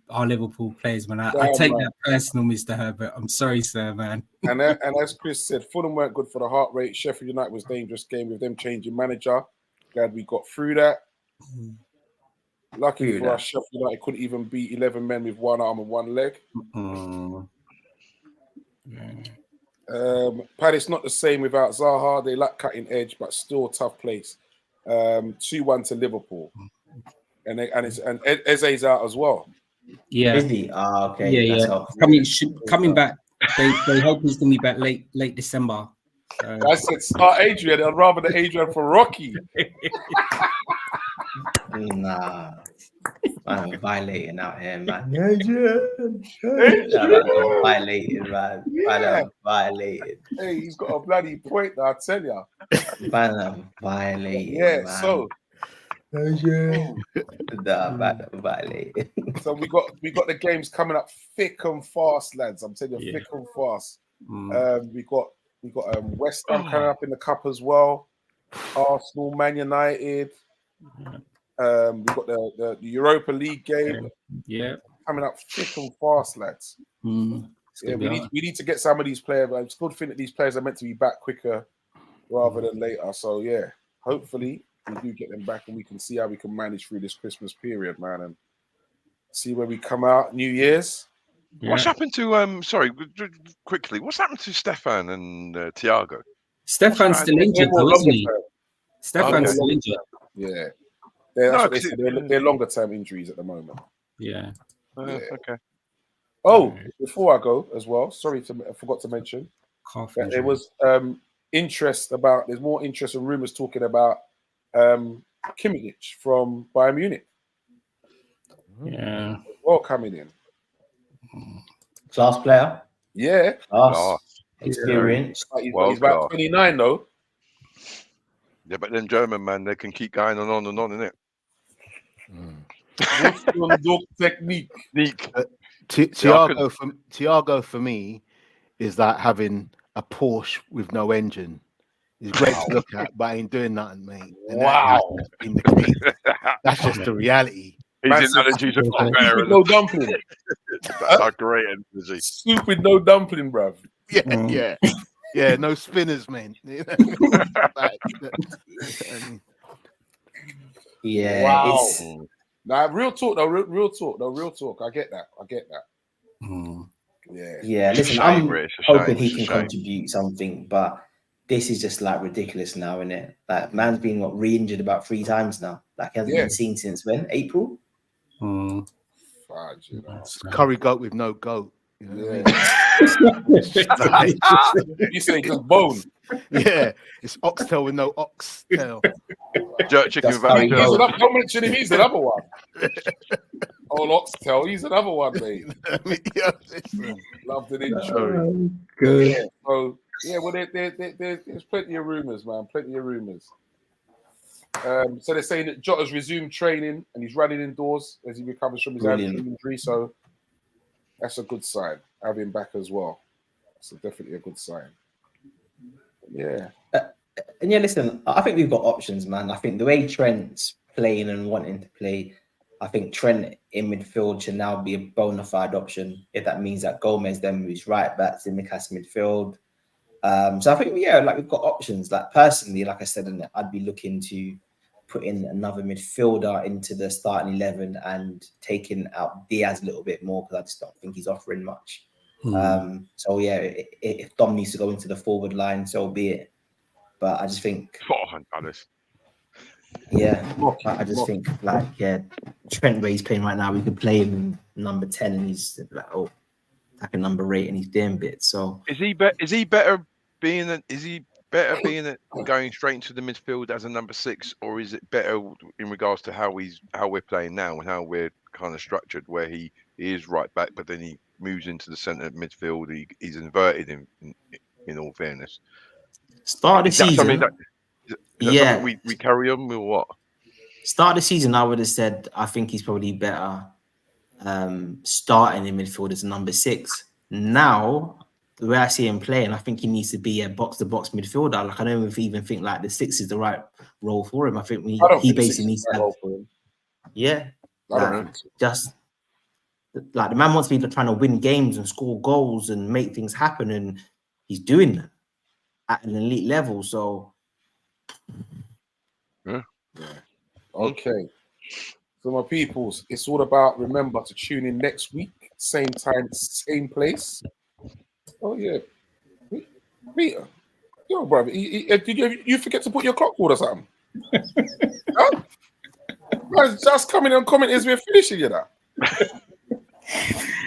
players, man. I take that personal, Mr. Herbert. I'm sorry, sir, man. And as Chris said, Fulham weren't good for the heart rate. Sheffield United was a dangerous game with them changing manager. Glad we got through that. Lucky for us, Sheffield United couldn't even beat 11 men with one arm and one leg. Palace not the same without Zaha. They lack cutting edge, but still tough place. 2-1 to Liverpool, and Eze's out as well. Yeah, is he? Okay. Yeah. Coming back. They hope he's gonna be back late December. So. I said start Adrian. I'd rather the Adrian for Rocky. Nah, I'm violating out here, man. Violating, man. I'm violating. Hey, he's got a bloody point, I tell ya. Man, I'm violating. Yeah, man. so. Violating. So we got the games coming up thick and fast, lads. I'm telling you, thick and fast. We got West Ham coming up in the cup as well. Arsenal, Man United. We've got the Europa League game. Yeah, coming up thick and fast, lads. Yeah, we need to get some of these players. I still think that these players are meant to be back quicker rather than later. So yeah, hopefully we do get them back and we can see how we can manage through this Christmas period, man, and see where we come out New Year's. Yeah. What's happened to sorry, quickly? What's happened to Stefan and Thiago? Stefan's still injured, isn't he? Stefan's still injured. Yeah. They're longer term injuries at the moment. Yeah. Okay. Oh, before I go as well, I forgot to mention that there was there's more interest and rumors talking about Kimmich from Bayern Munich. Yeah. Well, coming in. Class player. Yeah. Class. Experience. He's about 29 though. Yeah, but then German, man, they can keep going on and on, innit? Technique. Thiago for me is like having a Porsche with no engine. He's great to look at, but ain't doing nothing, mate. And that's just the reality. His analogies are better. No dumpling. That's a great analogy. Soup with no dumpling, bruv. Yeah, no spinners, man. Wow. Nah, real talk. I get that. Yeah. Listen, I'm hoping he can contribute something, but this is just like ridiculous now, isn't it? Like, man's been re-injured about 3 times now. Like, he hasn't been seen since when? April? It's curry goat with no goat. You know what I mean? You say just bone. Yeah, it's oxtail with no oxtail. Jerk chicken valley. Don't mention him. He's another one. Old oxtail. He's another one, mate. Loved an intro. Good. Yeah, so well, there's plenty of rumors, man. Plenty of rumors. So they're saying that Jota's resumed training and he's running indoors as he recovers from his injury. So that's a good sign. Have him back as well. It's definitely a good sign. Yeah. And listen, I think we've got options, man. I think the way Trent's playing and wanting to play, I think Trent in midfield should now be a bona fide option. If that means that Gomez then moves right back to Micas midfield. So I think, we've got options. Like, personally, like I said, I'd be looking to put in another midfielder into the starting 11 and taking out Diaz a little bit more, because I just don't think he's offering much. If Dom needs to go into the forward line, so be it. But I just think, I just think Trent, where he's playing right now, we could play him number 10, and he's like a number 8, and he's doing bits. So is he better being going straight into the midfield as a number 6, or is it better in regards to how we're playing now and how we're kind of structured, where he is right back, but then he moves into the centre midfield? He's inverted in all fairness. Start of the season. We carry on with what? Start of the season, I would have said I think he's probably better starting in midfield as number 6. Now, the way I see him playing, I think he needs to be a box-to-box midfielder. Like, I don't even think like the 6 is the right role for him. I think he basically needs to have, yeah, like, just like the man wants to be trying to win games and score goals and make things happen, and he's doing that at an elite level. So, yeah. Okay. So my peoples, it's all about, remember to tune in next week, same time, same place. Oh yeah, Peter, yo brother, did you forget to put your clock forward or something? Huh? Guys, just coming and commenting as we're finishing, you know.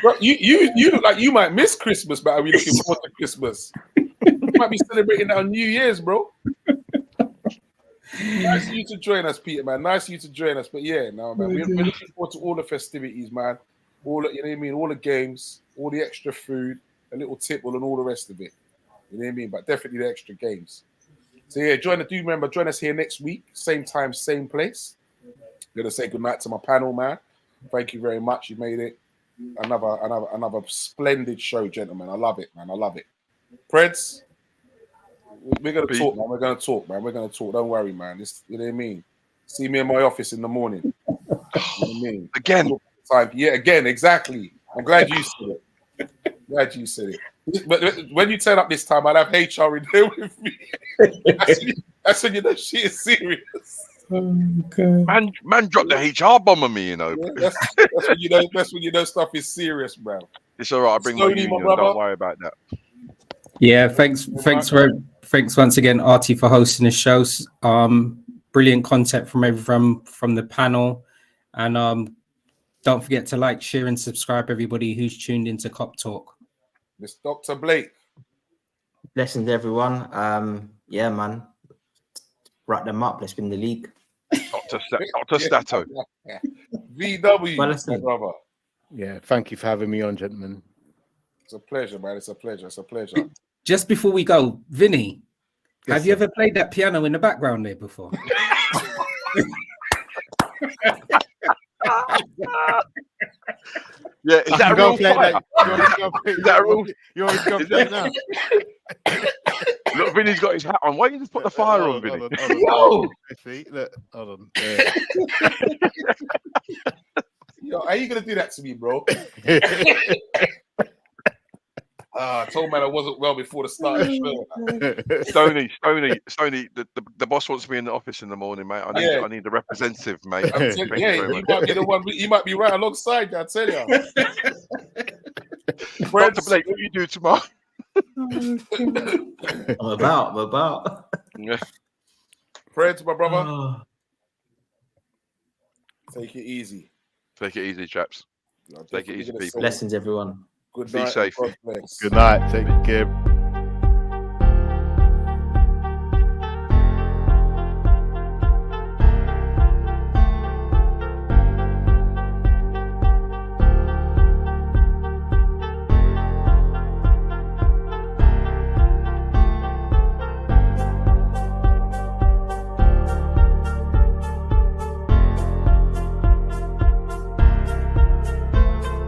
Bro, you look like you might miss Christmas, but are we looking forward to Christmas? You might be celebrating that on New Year's, bro. Nice of you to join us, Peter, man. Nice of you to join us. But yeah, no, man, we're looking forward to all the festivities, man. All the, you know what I mean, all the games, all the extra food, a little tipple, and all the rest of it. You know what I mean? But definitely the extra games. So yeah, join us here next week, same time, same place. I'm gonna say goodnight to my panel, man. Thank you very much. You made it another splendid show, gentlemen. I love it, man. I love it. Preds, we're gonna talk, man. We're gonna talk. Don't worry, man. This, you know what I mean? See me in my office in the morning. You know what I mean? Again. Yeah, again, exactly. I'm glad you said it. But when you turn up this time, I'll have HR in there with me. That's when you know she is serious. Okay. Man dropped the HR bomb on me, you know. Yeah, that's when you know. That's when you know stuff is serious, bro. It's all right. I bring my union. Don't worry about that. Yeah, thanks once again, Artie, for hosting the shows. Brilliant content from everyone from the panel, and don't forget to like, share, and subscribe. Everybody who's tuned into Kop Talk. Miss Dr. Blake. blessings, everyone. Yeah, man. Wrap them up. Let's win the league. Dr. Stato. VW, Well, listen. my brother. Yeah, thank you for having me on, gentlemen. It's a pleasure, man. It's a pleasure. Just before we go, Vinny, Yes, have you sir. ever played that piano in the background there before? Yeah, is that a real fire? Is that a real? You want me to go play it now? Look, Vinny's got his hat on. Why don't you just put the fire on, Vinny? Whoa! See, look, hold on. Yo, how you gonna do that to me, bro? I told man I wasn't well before the start of the show. Stoney, the boss wants me in the office in the morning, mate. I need a representative, mate. You might be the one. You might be right alongside you. I tell you. Dr. Blake, what do you do tomorrow? I'm about. Yeah. Preds, my brother. Take it easy. Take it easy, chaps. Take it easy, people. Blessings, everyone. Good Be night. safe. God bless. Good night. Take care.